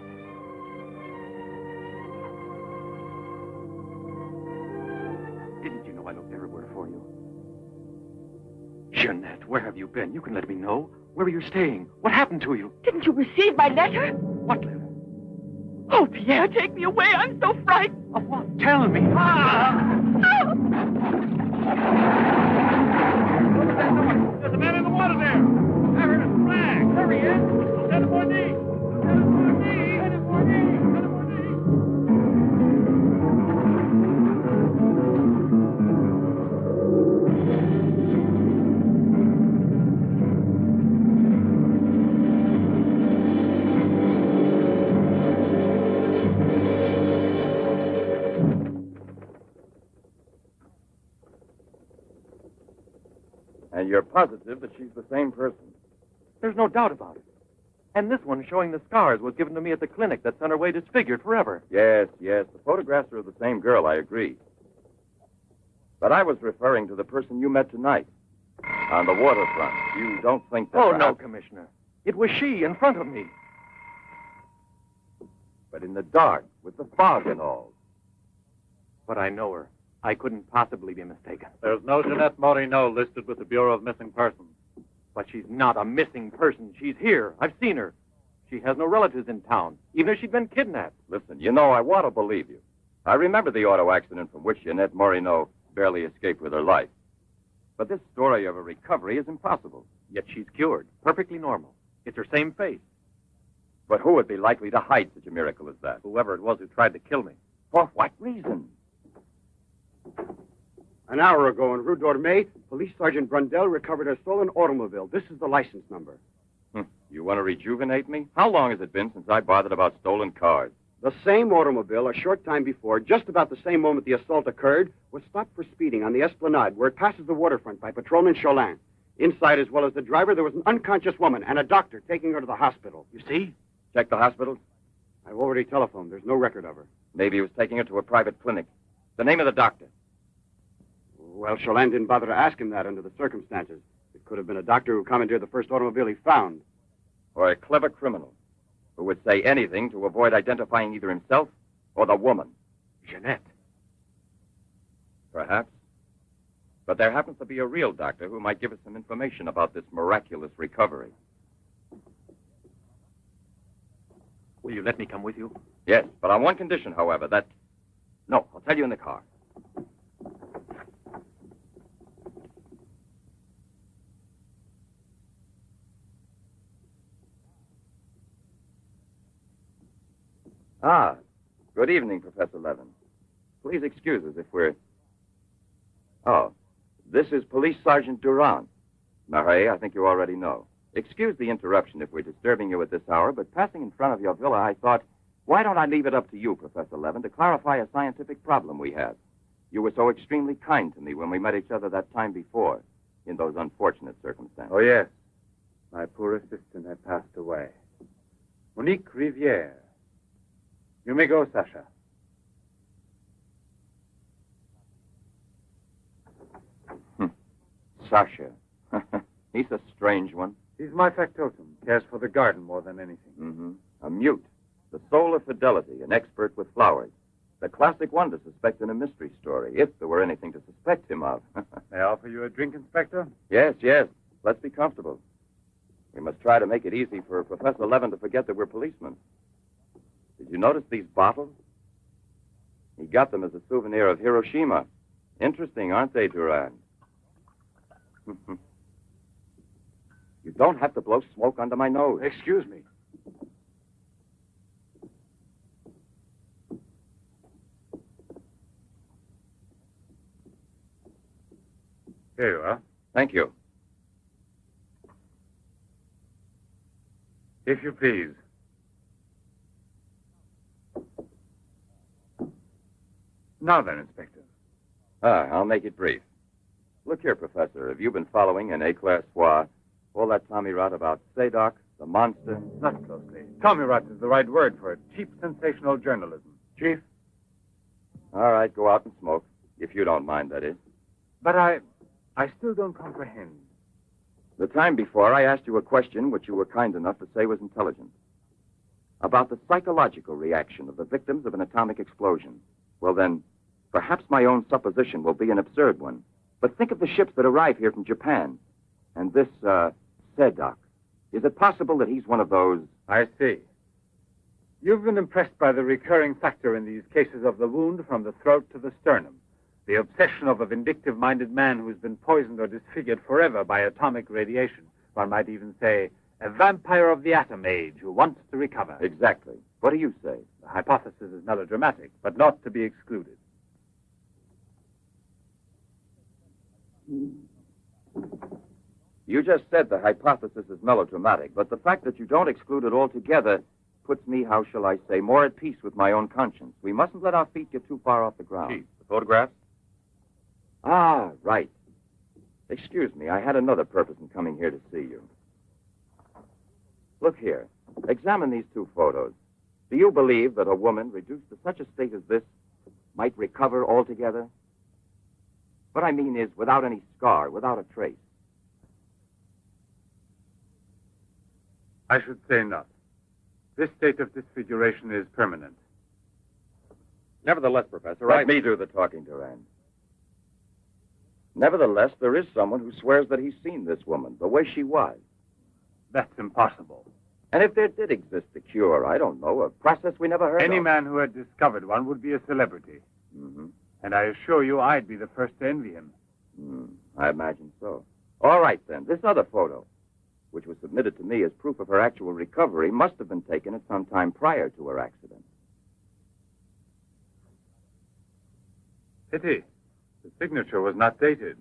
Speaker 9: Didn't you know I looked everywhere for you? Jeanette, where have you been? You can let me know. Where are you staying? What happened to you?
Speaker 7: Didn't you receive my letter?
Speaker 9: What letter?
Speaker 7: Oh, Pierre, take me away. I'm so frightened.
Speaker 9: Of what? Tell me. There's a man in the water there. I heard a flag. There he is. Lieutenant Bourdie. Lieutenant Bourdie. Lieutenant Bourdie. Lieutenant Bourdie.
Speaker 1: And you're positive that she's the same person?
Speaker 9: There's no doubt about it. And this one showing the scars was given to me at the clinic that sent her away disfigured forever.
Speaker 1: Yes, yes. The photographs are of the same girl, I agree. But I was referring to the person you met tonight on the waterfront. You don't think that...
Speaker 9: Oh, no, Commissioner. It was she in front of me.
Speaker 1: But in the dark, with the fog and all.
Speaker 9: But I know her. I couldn't possibly be mistaken.
Speaker 5: There's no Jeanette Morino listed with the Bureau of Missing Persons.
Speaker 9: But she's not a missing person. She's here. I've seen her. She has no relatives in town, even if she'd been kidnapped.
Speaker 1: Listen, you know, I want to believe you. I remember the auto accident from which Jeanette Morino barely escaped with her life. But this story of a recovery is impossible.
Speaker 9: Yet she's cured, perfectly normal. It's her same face.
Speaker 1: But who would be likely to hide such a miracle as that?
Speaker 9: Whoever it was who tried to kill me.
Speaker 1: For what reason?
Speaker 6: An hour ago in Rue d'Orme, Police Sergeant Brundell recovered a stolen automobile. This is the license number.
Speaker 1: You want to rejuvenate me? How long has it been since I bothered about stolen cars?
Speaker 6: The same automobile, a short time before, just about the same moment the assault occurred, was stopped for speeding on the Esplanade, where it passes the waterfront by Patrolman Cholin. Inside, as well as the driver, there was an unconscious woman and a doctor taking her to the hospital.
Speaker 9: You see?
Speaker 1: Check the hospitals?
Speaker 6: I've already telephoned. There's no record of her.
Speaker 1: Maybe he was taking her to a private clinic. The name of the doctor?
Speaker 6: Well, Cholin didn't bother to ask him that under the circumstances. It could have been a doctor who commandeered the first automobile he found.
Speaker 1: Or a clever criminal who would say anything to avoid identifying either himself or the woman.
Speaker 9: Jeanette.
Speaker 1: Perhaps. But there happens to be a real doctor who might give us some information about this miraculous recovery.
Speaker 9: Will you let me come with you?
Speaker 1: Yes, but on one condition, however, that... No, I'll tell you in the car. Ah, good evening, Professor Levin. Please excuse us if we're... Oh, this is Police Sergeant Durand. Marais, I think you already know. Excuse the interruption if we're disturbing you at this hour, but passing in front of your villa, I thought, why don't I leave it up to you, Professor Levin, to clarify a scientific problem we had? You were so extremely kind to me when we met each other that time before, in those unfortunate circumstances.
Speaker 4: Oh, yes. My poor assistant had passed away. Monique Riviere. You may go, Sasha.
Speaker 1: Sasha. He's a strange one.
Speaker 4: He's my factotum. Cares for the garden more than anything.
Speaker 1: Mm-hmm. A mute. The soul of fidelity, an expert with flowers. The classic one to suspect in a mystery story, if there were anything to suspect him of.
Speaker 4: May I offer you a drink, Inspector?
Speaker 1: Yes, yes. Let's be comfortable. We must try to make it easy for Professor Levin to forget that we're policemen. Did you notice these bottles? He got them as a souvenir of Hiroshima
Speaker 12: Interesting, aren't they, Durand? You don't have to blow smoke under my nose.
Speaker 3: Excuse me.
Speaker 4: Here you are.
Speaker 12: Thank you.
Speaker 4: If you please. Now then, Inspector.
Speaker 12: I'll make it brief. Look here, Professor. Have you been following in éclair soir all that Tommy rot about Sadok, the monster?
Speaker 4: Not closely. Tommy rot is the right word for it. Cheap, sensational journalism. Chief?
Speaker 12: All right, go out and smoke. If you don't mind, that is.
Speaker 4: But I still don't comprehend.
Speaker 12: The time before, I asked you a question which you were kind enough to say was intelligent. About the psychological reaction of the victims of an atomic explosion. Well, then, perhaps my own supposition will be an absurd one. But think of the ships that arrive here from Japan. And this, Sadok. Is it possible that he's one of those?
Speaker 4: I see. You've been impressed by the recurring factor in these cases of the wound from the throat to the sternum. The obsession of a vindictive-minded man who's been poisoned or disfigured forever by atomic radiation. One might even say, a vampire of the atom age who wants to recover.
Speaker 12: Exactly. What do you say?
Speaker 4: The hypothesis is melodramatic, but not to be excluded.
Speaker 12: You just said the hypothesis is melodramatic, but the fact that you don't exclude it altogether puts me, how shall I say, more at peace with my own conscience. We mustn't let our feet get too far off the ground.
Speaker 1: Chief, the photographs?
Speaker 12: Ah, right. Excuse me, I had another purpose in coming here to see you. Look here. Examine these two photos. Do you believe that a woman reduced to such a state as this might recover altogether? What I mean is without any scar, without a trace.
Speaker 4: I should say not. This state of disfiguration is permanent.
Speaker 1: Nevertheless, Professor,
Speaker 12: Let me do the talking, Durand. Nevertheless, there is someone who swears that he's seen this woman, the way she was.
Speaker 4: That's impossible.
Speaker 12: And if there did exist a cure, I don't know, a process we never heard of.
Speaker 4: Any man who had discovered one would be a celebrity.
Speaker 12: Mm-hmm.
Speaker 4: And I assure you I'd be the first to envy him.
Speaker 12: I imagine so. All right, then. This other photo, which was submitted to me as proof of her actual recovery, must have been taken at some time prior to her accident.
Speaker 4: Pity. The signature was not dated.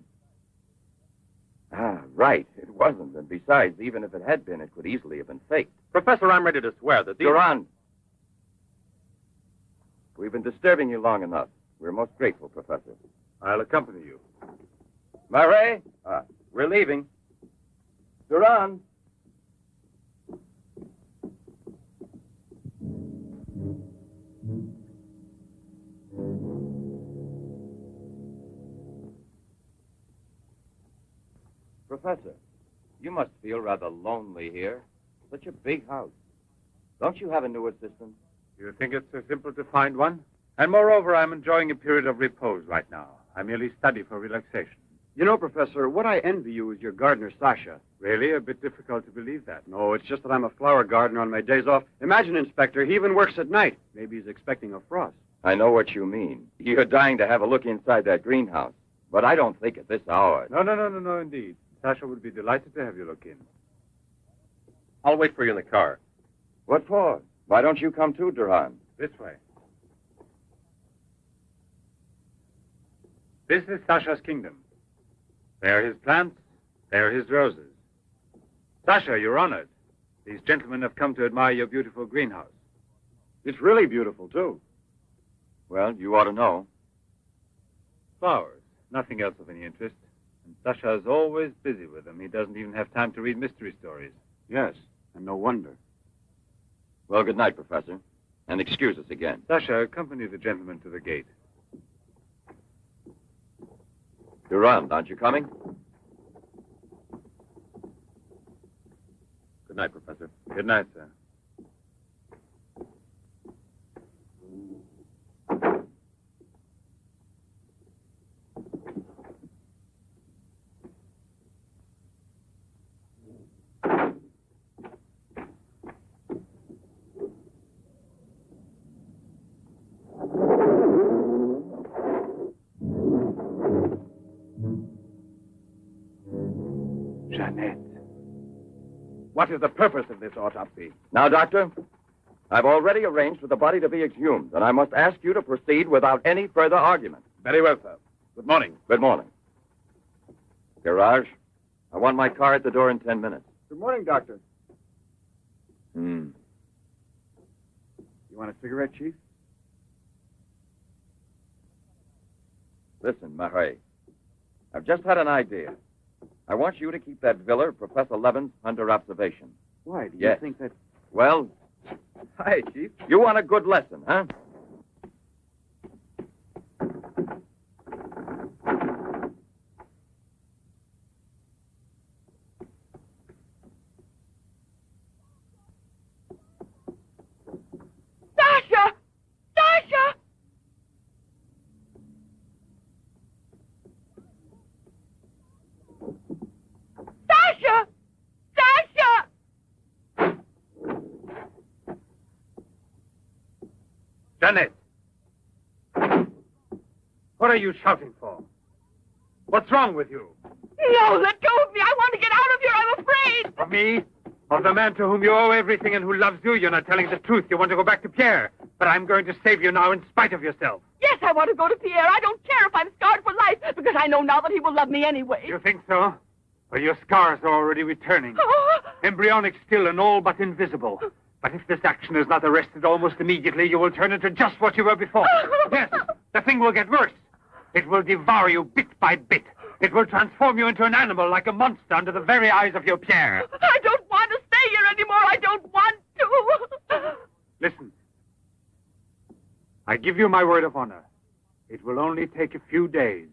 Speaker 12: Ah, right. It wasn't. And besides, even if it had been, it could easily have been faked.
Speaker 1: Professor, I'm ready to swear that these...
Speaker 12: Durand! We've been disturbing you long enough. We're most grateful, Professor.
Speaker 4: I'll accompany you.
Speaker 12: Murray? We're leaving. Durand! Professor, you must feel rather lonely here. Such a big house. Don't you have a new assistant?
Speaker 4: You think it's so simple to find one? And moreover, I'm enjoying a period of repose right now. I merely study for relaxation.
Speaker 6: You know, Professor, what I envy you is your gardener, Sasha.
Speaker 4: Really? A bit difficult to believe that.
Speaker 6: No, it's just that I'm a flower gardener on my days off. Imagine, Inspector, he even works at night. Maybe he's expecting a frost.
Speaker 12: I know what you mean. You're dying to have a look inside that greenhouse. But I don't think at this hour.
Speaker 4: No, indeed. Sasha would be delighted to have you look in.
Speaker 1: I'll wait for you in the car.
Speaker 12: What for? Why don't you come too, Durand?
Speaker 4: This way. This is Sasha's kingdom. There are his plants. There are his roses. Sasha, you're honored. These gentlemen have come to admire your beautiful greenhouse.
Speaker 6: It's really beautiful, too.
Speaker 12: Well, you ought to know.
Speaker 4: Flowers. Nothing else of any interest. And Sasha's always busy with them. He doesn't even have time to read mystery stories.
Speaker 6: Yes, and no wonder.
Speaker 12: Well, good night, Professor. And excuse us again.
Speaker 4: Sasha, accompany the gentleman to the gate.
Speaker 12: Durand, aren't you coming?
Speaker 1: Good night, Professor.
Speaker 4: Good night, sir. Jeanette.
Speaker 3: What is the purpose of this autopsy?
Speaker 12: Now, Doctor, I've already arranged for the body to be exhumed, and I must ask you to proceed without any further argument.
Speaker 3: Very well, sir. Good morning.
Speaker 12: Good morning. Garage, I want my car at the door in 10 minutes.
Speaker 6: Good morning, Doctor.
Speaker 12: Hmm.
Speaker 6: You want a cigarette, Chief?
Speaker 12: Listen, Marais, I've just had an idea. I want you to keep that villa of Professor Levin's under observation.
Speaker 6: Why? Do you
Speaker 12: Yes.
Speaker 6: think that...
Speaker 12: Well,
Speaker 6: Hi, Chief.
Speaker 12: you want a good lesson, huh?
Speaker 7: Sasha! Sasha! Sasha! Sasha!
Speaker 4: Janet! What are you shouting for? What's wrong with you?
Speaker 7: No, let go of me. I want to get out of here. I'm afraid.
Speaker 4: Of me? Of the man to whom you owe everything and who loves you? You're not telling the truth. You want to go back to Pierre. But I'm going to save you now in spite of yourself.
Speaker 7: Yes, I want to go to Pierre. I don't care if I'm scarred for life, because I know now that he will love me anyway.
Speaker 4: You think so? Well, your scars are already returning. Embryonic still and all but invisible. But if this action is not arrested almost immediately, you will turn into just what you were before. Yes, the thing will get worse. It will devour you bit by bit. It will transform you into an animal like a monster under the very eyes of your Pierre.
Speaker 7: I don't want to stay here anymore. I don't want to.
Speaker 4: Listen. I give you my word of honor. It will only take a few days,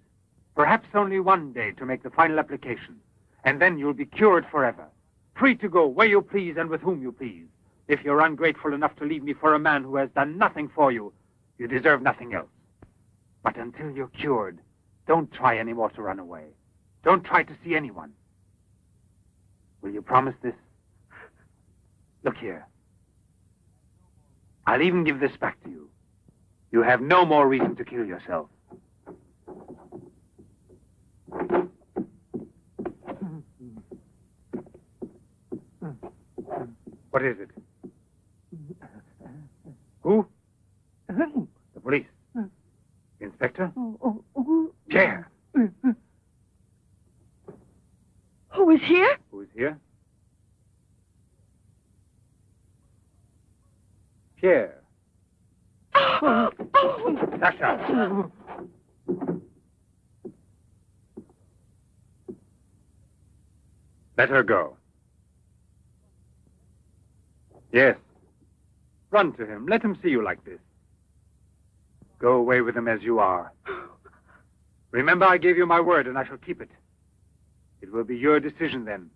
Speaker 4: perhaps only one day, to make the final application. And then you'll be cured forever, free to go where you please and with whom you please. If you're ungrateful enough to leave me for a man who has done nothing for you, you deserve nothing else. But until you're cured, don't try any more to run away. Don't try to see anyone. Will you promise this? Look here. I'll even give this back to you. You have no more reason to kill yourself. What is it? Who? The police. Inspector? Pierre.
Speaker 7: Who is here?
Speaker 4: Who is here? Pierre. Sasha. Let her go. Yes. Run to him. Let him see you like this. Go away with him as you are. Remember, I gave you my word, and I shall keep it. It will be your decision then.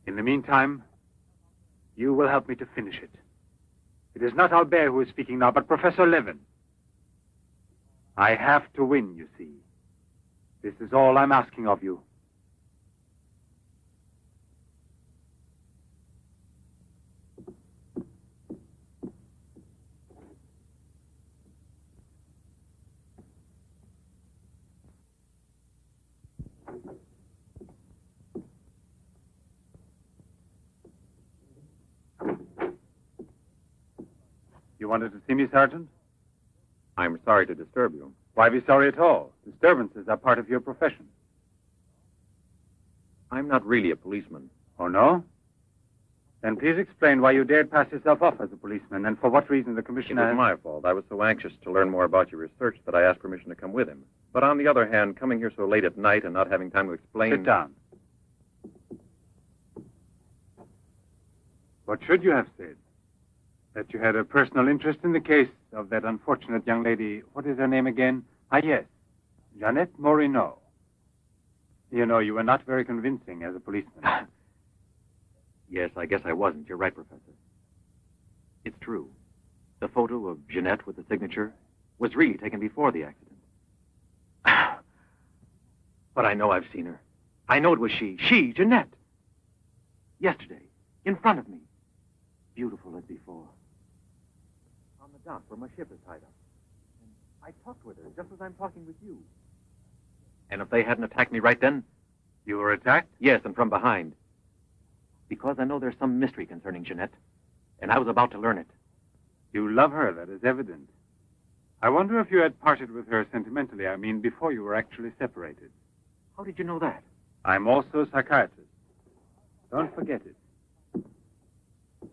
Speaker 4: In the meantime, you will help me to finish it. It is not Albert who is speaking now, but Professor Levin. I have to win, you see. This is all I'm asking of you. You wanted to see me, Sergeant?
Speaker 1: I'm sorry to disturb you.
Speaker 4: Why be sorry at all? Disturbances are part of your profession.
Speaker 1: I'm not really a policeman.
Speaker 4: Oh, no? Then please explain why you dared pass yourself off as a policeman, and for what reason the
Speaker 1: It
Speaker 4: commissioner...
Speaker 1: was my fault. I was so anxious to learn more about your research that I asked permission to come with him. But on the other hand, coming here so late at night and not having time to explain...
Speaker 4: Sit down. What should you have said? That you had a personal interest in the case of that unfortunate young lady. What is her name again? Ah, yes. Jeanette Moreau. You know, you were not very convincing as a policeman.
Speaker 1: Yes, I guess I wasn't. You're right, Professor. It's true. The photo of Jeanette with the signature was really taken before the accident. But I know I've seen her. I know it was she. She, Jeanette. Yesterday, in front of me. Beautiful as before. On the dock where my ship is tied up. And I talked with her just as I'm talking with you. And if they hadn't attacked me right then,
Speaker 4: You were attacked?
Speaker 1: Yes, and from behind. Because I know there's some mystery concerning Jeanette, and I was about to learn it.
Speaker 4: You love her, that is evident. I wonder if you had parted with her sentimentally, I mean, before you were actually separated.
Speaker 1: How did you know that?
Speaker 4: I'm also a psychiatrist. Don't forget it.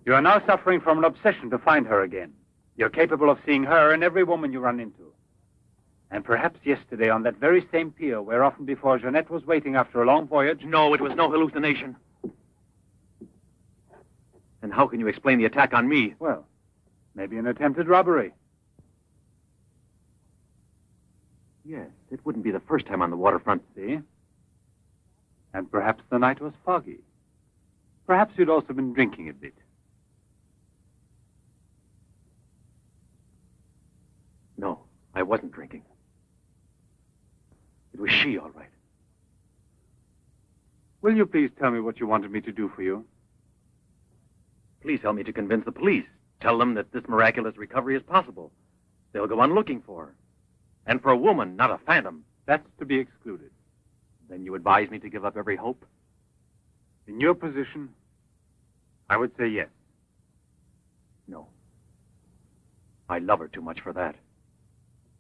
Speaker 4: You are now suffering from an obsession to find her again. You're capable of seeing her and every woman you run into. And perhaps yesterday on that very same pier where often before Jeanette was waiting after a long voyage...
Speaker 1: No, it was no hallucination. And how can you explain the attack on me?
Speaker 4: Well, maybe an attempted robbery.
Speaker 1: Yes, it wouldn't be the first time on the waterfront.
Speaker 4: See? And perhaps the night was foggy. Perhaps you'd also been drinking a bit.
Speaker 1: No, I wasn't drinking. It was she, all right.
Speaker 4: Will you please tell me what you wanted me to do for you?
Speaker 1: Please help me to convince the police. Tell them that this miraculous recovery is possible. They'll go on looking for her. And for a woman, not a phantom.
Speaker 4: That's to be excluded.
Speaker 1: Then you advise me to give up every hope?
Speaker 4: In your position, I would say yes.
Speaker 1: No. I love her too much for that.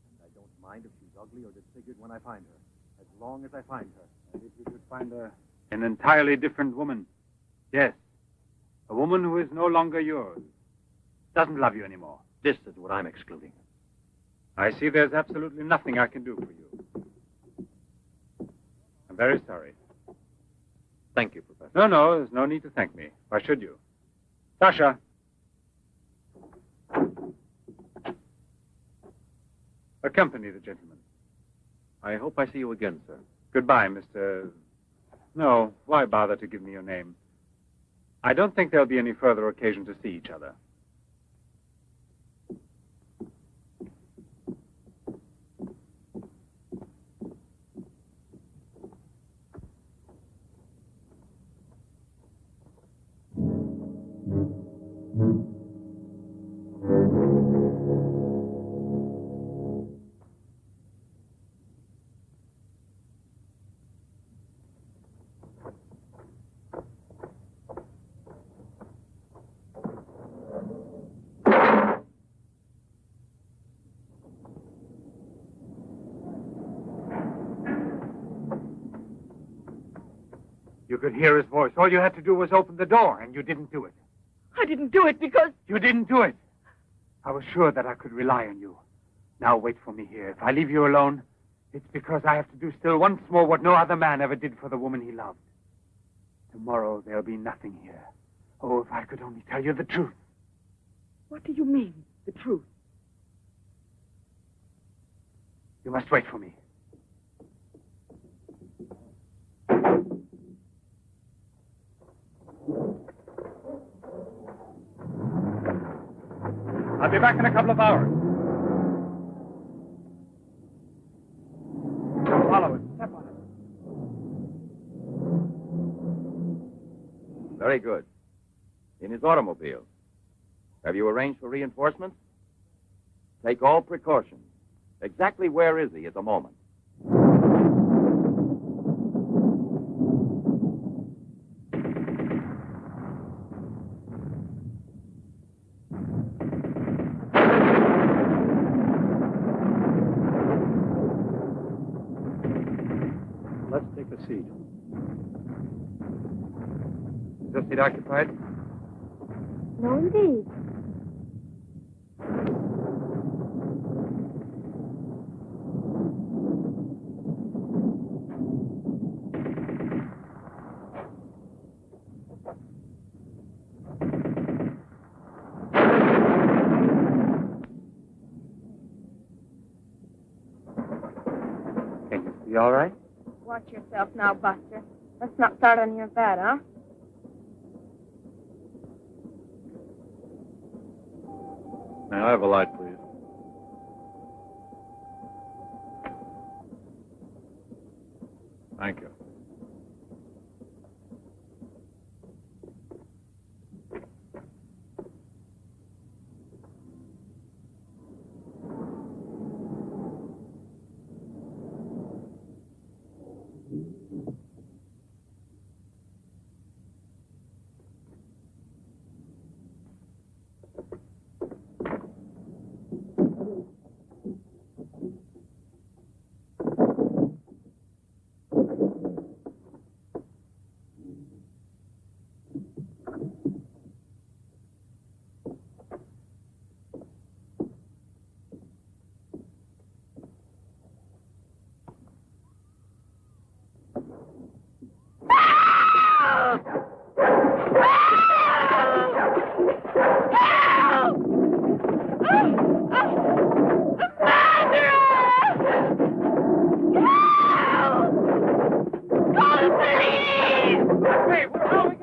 Speaker 1: And I don't mind if she's ugly or disfigured when I find her, as long as I find her.
Speaker 4: And if you could find an entirely different woman? Yes. A woman who is no longer yours. Doesn't love you anymore.
Speaker 1: This is what I'm excluding.
Speaker 4: I see there's absolutely nothing I can do for you. I'm very sorry.
Speaker 1: Thank you, Professor.
Speaker 4: No, there's no need to thank me. Why should you? Sasha. Accompany the gentleman.
Speaker 1: I hope I see you again, sir.
Speaker 4: Goodbye, Mr... No, why bother to give me your name? I don't think there'll be any further occasion to see each other. You could hear his voice. All you had to do was open the door, and you didn't do it.
Speaker 7: I didn't do it because...
Speaker 4: You didn't do it. I was sure that I could rely on you. Now wait for me here. If I leave you alone, it's because I have to do still once more what no other man ever did for the woman he loved. Tomorrow there'll be nothing here. Oh, if I could only tell you the truth.
Speaker 7: What do you mean, the truth?
Speaker 4: You must wait for me. I'll be back in a couple of hours. Follow it. Step on it.
Speaker 12: Very good. In his automobile. Have you arranged for reinforcements? Take all precautions. Exactly where is he at the moment?
Speaker 4: Let's take a seat. Is this seat occupied?
Speaker 10: No, indeed.
Speaker 4: Can you see all right?
Speaker 10: Watch yourself now, Buster. Let's not start on your bed, huh?
Speaker 5: May I have a light, please? Thank you.
Speaker 9: Hey, we're going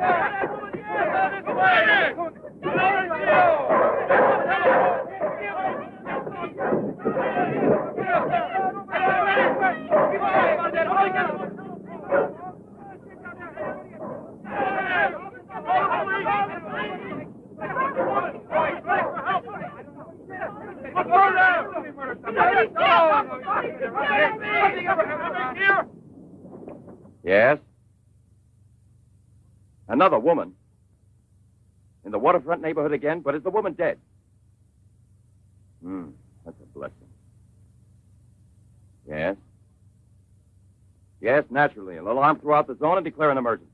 Speaker 12: Yes? Another woman? In the waterfront neighborhood again? But is the woman dead? That's a blessing. Yes? Yes, naturally. An alarm throughout the zone and declare an emergency.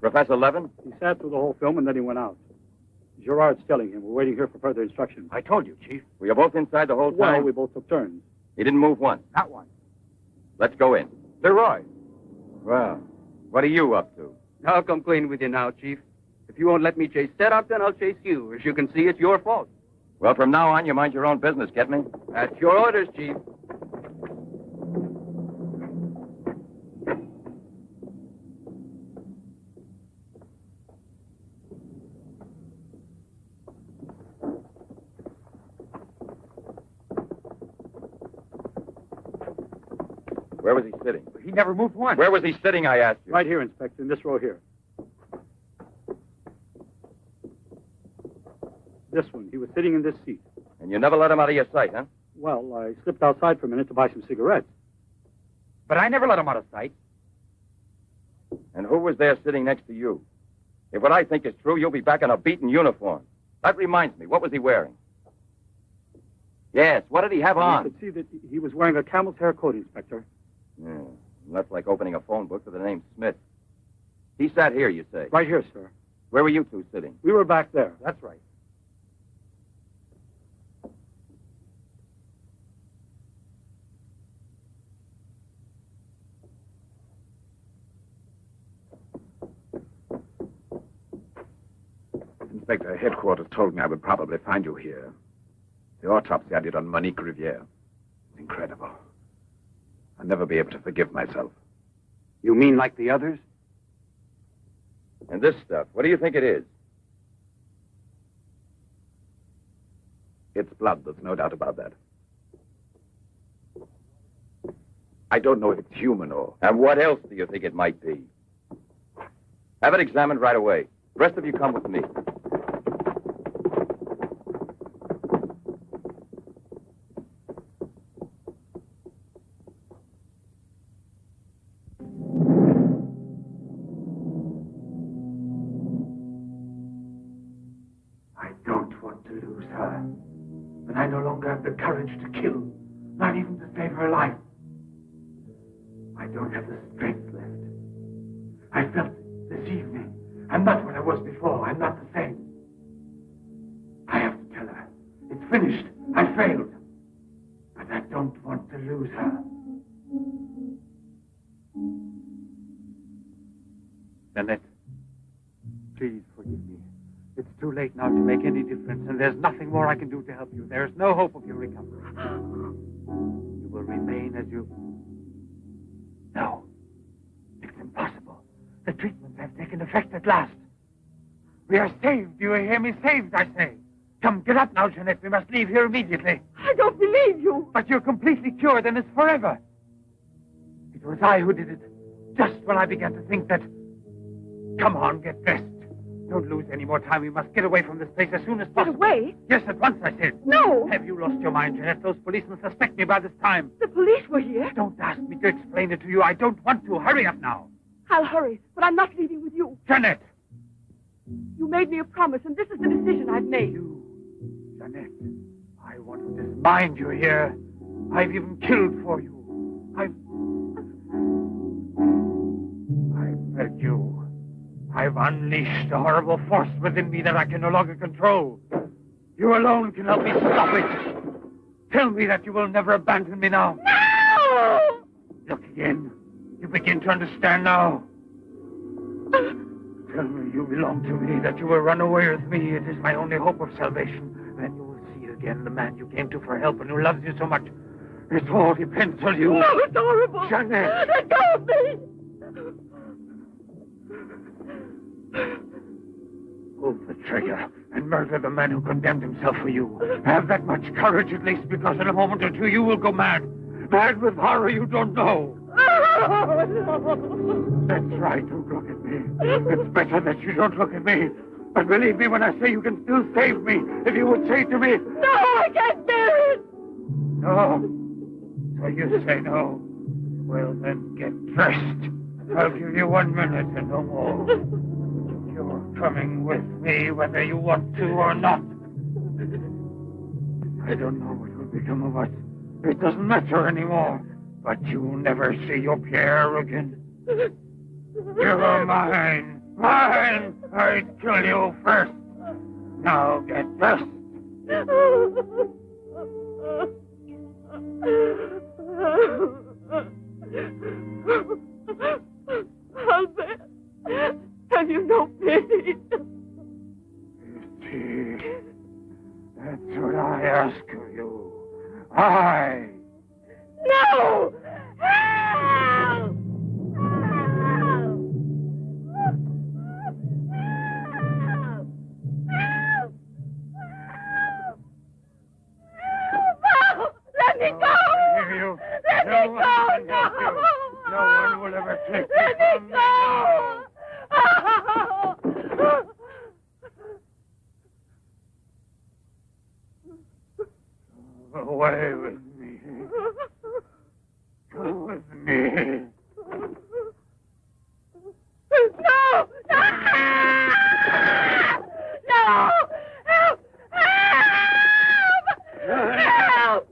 Speaker 12: Professor Levin?
Speaker 13: He sat through the whole film and then he went out. Gerard's telling him. We're waiting here for further instructions.
Speaker 4: I told you, Chief.
Speaker 12: Were you both inside the whole time?
Speaker 13: Well, we both took turns.
Speaker 12: He didn't move once.
Speaker 4: Not one.
Speaker 12: Let's go in.
Speaker 4: Leroy.
Speaker 12: Well, what are you up to?
Speaker 14: I'll come clean with you now, Chief. If you won't let me chase Setup, then I'll chase you. As you can see, it's your fault.
Speaker 12: Well, from now on, you mind your own business, get me?
Speaker 14: That's your orders, Chief.
Speaker 12: Where was he sitting?
Speaker 4: He never moved once.
Speaker 12: Where was he sitting, I asked you?
Speaker 13: Right here, Inspector, in this row here. This one. He was sitting in this seat.
Speaker 12: And you never let him out of your sight, huh?
Speaker 13: Well, I slipped outside for a minute to buy some cigarettes.
Speaker 4: But I never let him out of sight.
Speaker 12: And who was there sitting next to you? If what I think is true, you'll be back in a beaten uniform. That reminds me, what was he wearing? Yes, what did he have on?
Speaker 13: You could see that he was wearing a camel's hair coat, Inspector.
Speaker 12: Yeah, that's like opening a phone book with the name Smith. He sat here, you say?
Speaker 13: Right here, sir.
Speaker 12: Where were you two sitting?
Speaker 13: We were back there.
Speaker 4: That's right.
Speaker 3: Inspector, headquarters told me I would probably find you here. The autopsy I did on Monique Riviere. It's incredible. I'll never be able to forgive myself.
Speaker 6: You mean like the others?
Speaker 12: And this stuff, what do you think it is?
Speaker 3: It's blood, there's no doubt about that. I don't know if it's human or...
Speaker 12: And what else do you think it might be? Have it examined right away. The rest of you come with me.
Speaker 9: I don't want to lose her. But I no longer have the courage to kill, not even to save her life. I don't have the strength left. I felt this evening. I'm not what I was before. I'm not the same. I have to tell her. It's finished. I failed. But I don't want to lose her.
Speaker 4: Jeanette, please forgive me. It's too late now to make any difference, and there's nothing more I can do to help you. There's no hope of your recovery. You will remain as you... No. It's impossible. The treatments have taken effect at last. We are saved. Do you hear me? Saved, I say. Come, get up now, Jeanette. We must leave here immediately.
Speaker 7: I don't believe you.
Speaker 4: But you're completely cured, and it's forever. It was I who did it. Just when I began to think that... Come on, get dressed. Don't lose any more time. We must get away from this place as soon as possible.
Speaker 7: Get away?
Speaker 4: Yes, at once, I said.
Speaker 7: No.
Speaker 4: Have you lost your mind, Jeanette? Those policemen suspect me by this time.
Speaker 7: The police were here.
Speaker 4: Don't ask me to explain it to you. I don't want to. Hurry up now.
Speaker 7: I'll hurry, but I'm not leaving with you.
Speaker 4: Jeanette!
Speaker 7: You made me a promise, and this is the decision I've made.
Speaker 4: Jeanette, I want to dismind you here. I've even killed for you.
Speaker 9: I've unleashed a horrible force within me that I can no longer control. You alone can help me stop it. Tell me that you will never abandon me now.
Speaker 7: No!
Speaker 9: Look again. You begin to understand now. Tell me you belong to me, that you will run away with me. It is my only hope of salvation. Then you will see again the man you came to for help and who loves you so much. It all depends on you.
Speaker 7: No, it's horrible.
Speaker 9: Jeanette.
Speaker 7: Let go of me.
Speaker 9: Pull the trigger and murder the man who condemned himself for you. Have that much courage at least, because in a moment or two you will go mad. Mad with horror you don't know. That's right, don't look at me. It's better that you don't look at me. But believe me when I say you can still save me. If you would say to me...
Speaker 7: No, I can't bear it.
Speaker 9: No. So you say no. Well, then get dressed. I'll give you 1 minute and no more. You're coming with me whether you want to or not. I don't know what will become of us. It doesn't matter anymore. But you'll never see your Pierre again. You're mine. Mine! I'd kill you first. Now get dressed.
Speaker 7: Albert, have you no pity?
Speaker 9: Pity. That's what I ask of you. I.
Speaker 7: No! Help! Let me go! Let me go! No!
Speaker 9: No one will ever take you
Speaker 7: Let me
Speaker 9: from me now. Go away with me. Go with me.
Speaker 7: No! No! No! Help! Help! Help!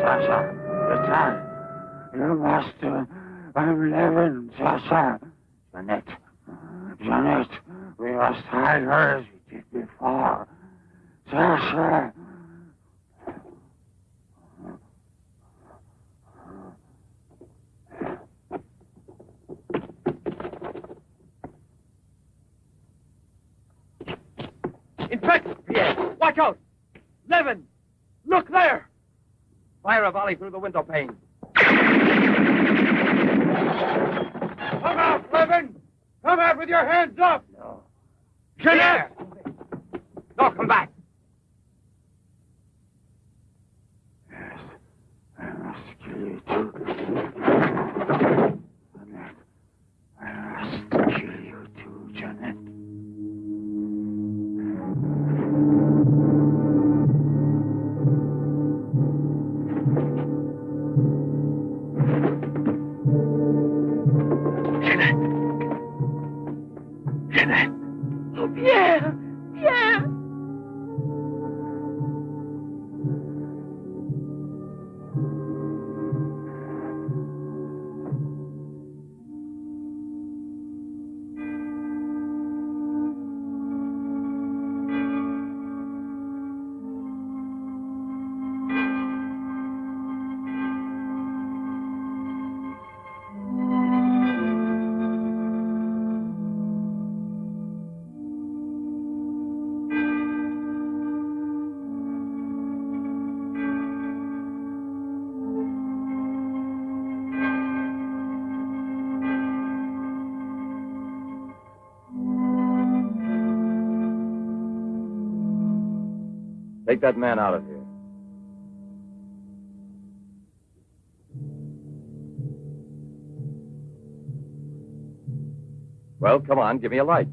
Speaker 9: Sasha, return. Your master, I'm Levin, Sasha. Jeanette, we must hide her as we did before. Sasha.
Speaker 12: Watch out! Levin! Look there! Fire a volley through the window pane.
Speaker 9: Come out, Levin! Come out with your hands up!
Speaker 12: No.
Speaker 9: Jeanette!
Speaker 12: No, come back.
Speaker 9: I must kill you too. Jeanette. I must kill you too, Jeanette. Jeanette.
Speaker 7: Oh, Pierre! Pierre!
Speaker 12: Take that man out of here. Well, come on, give me a light.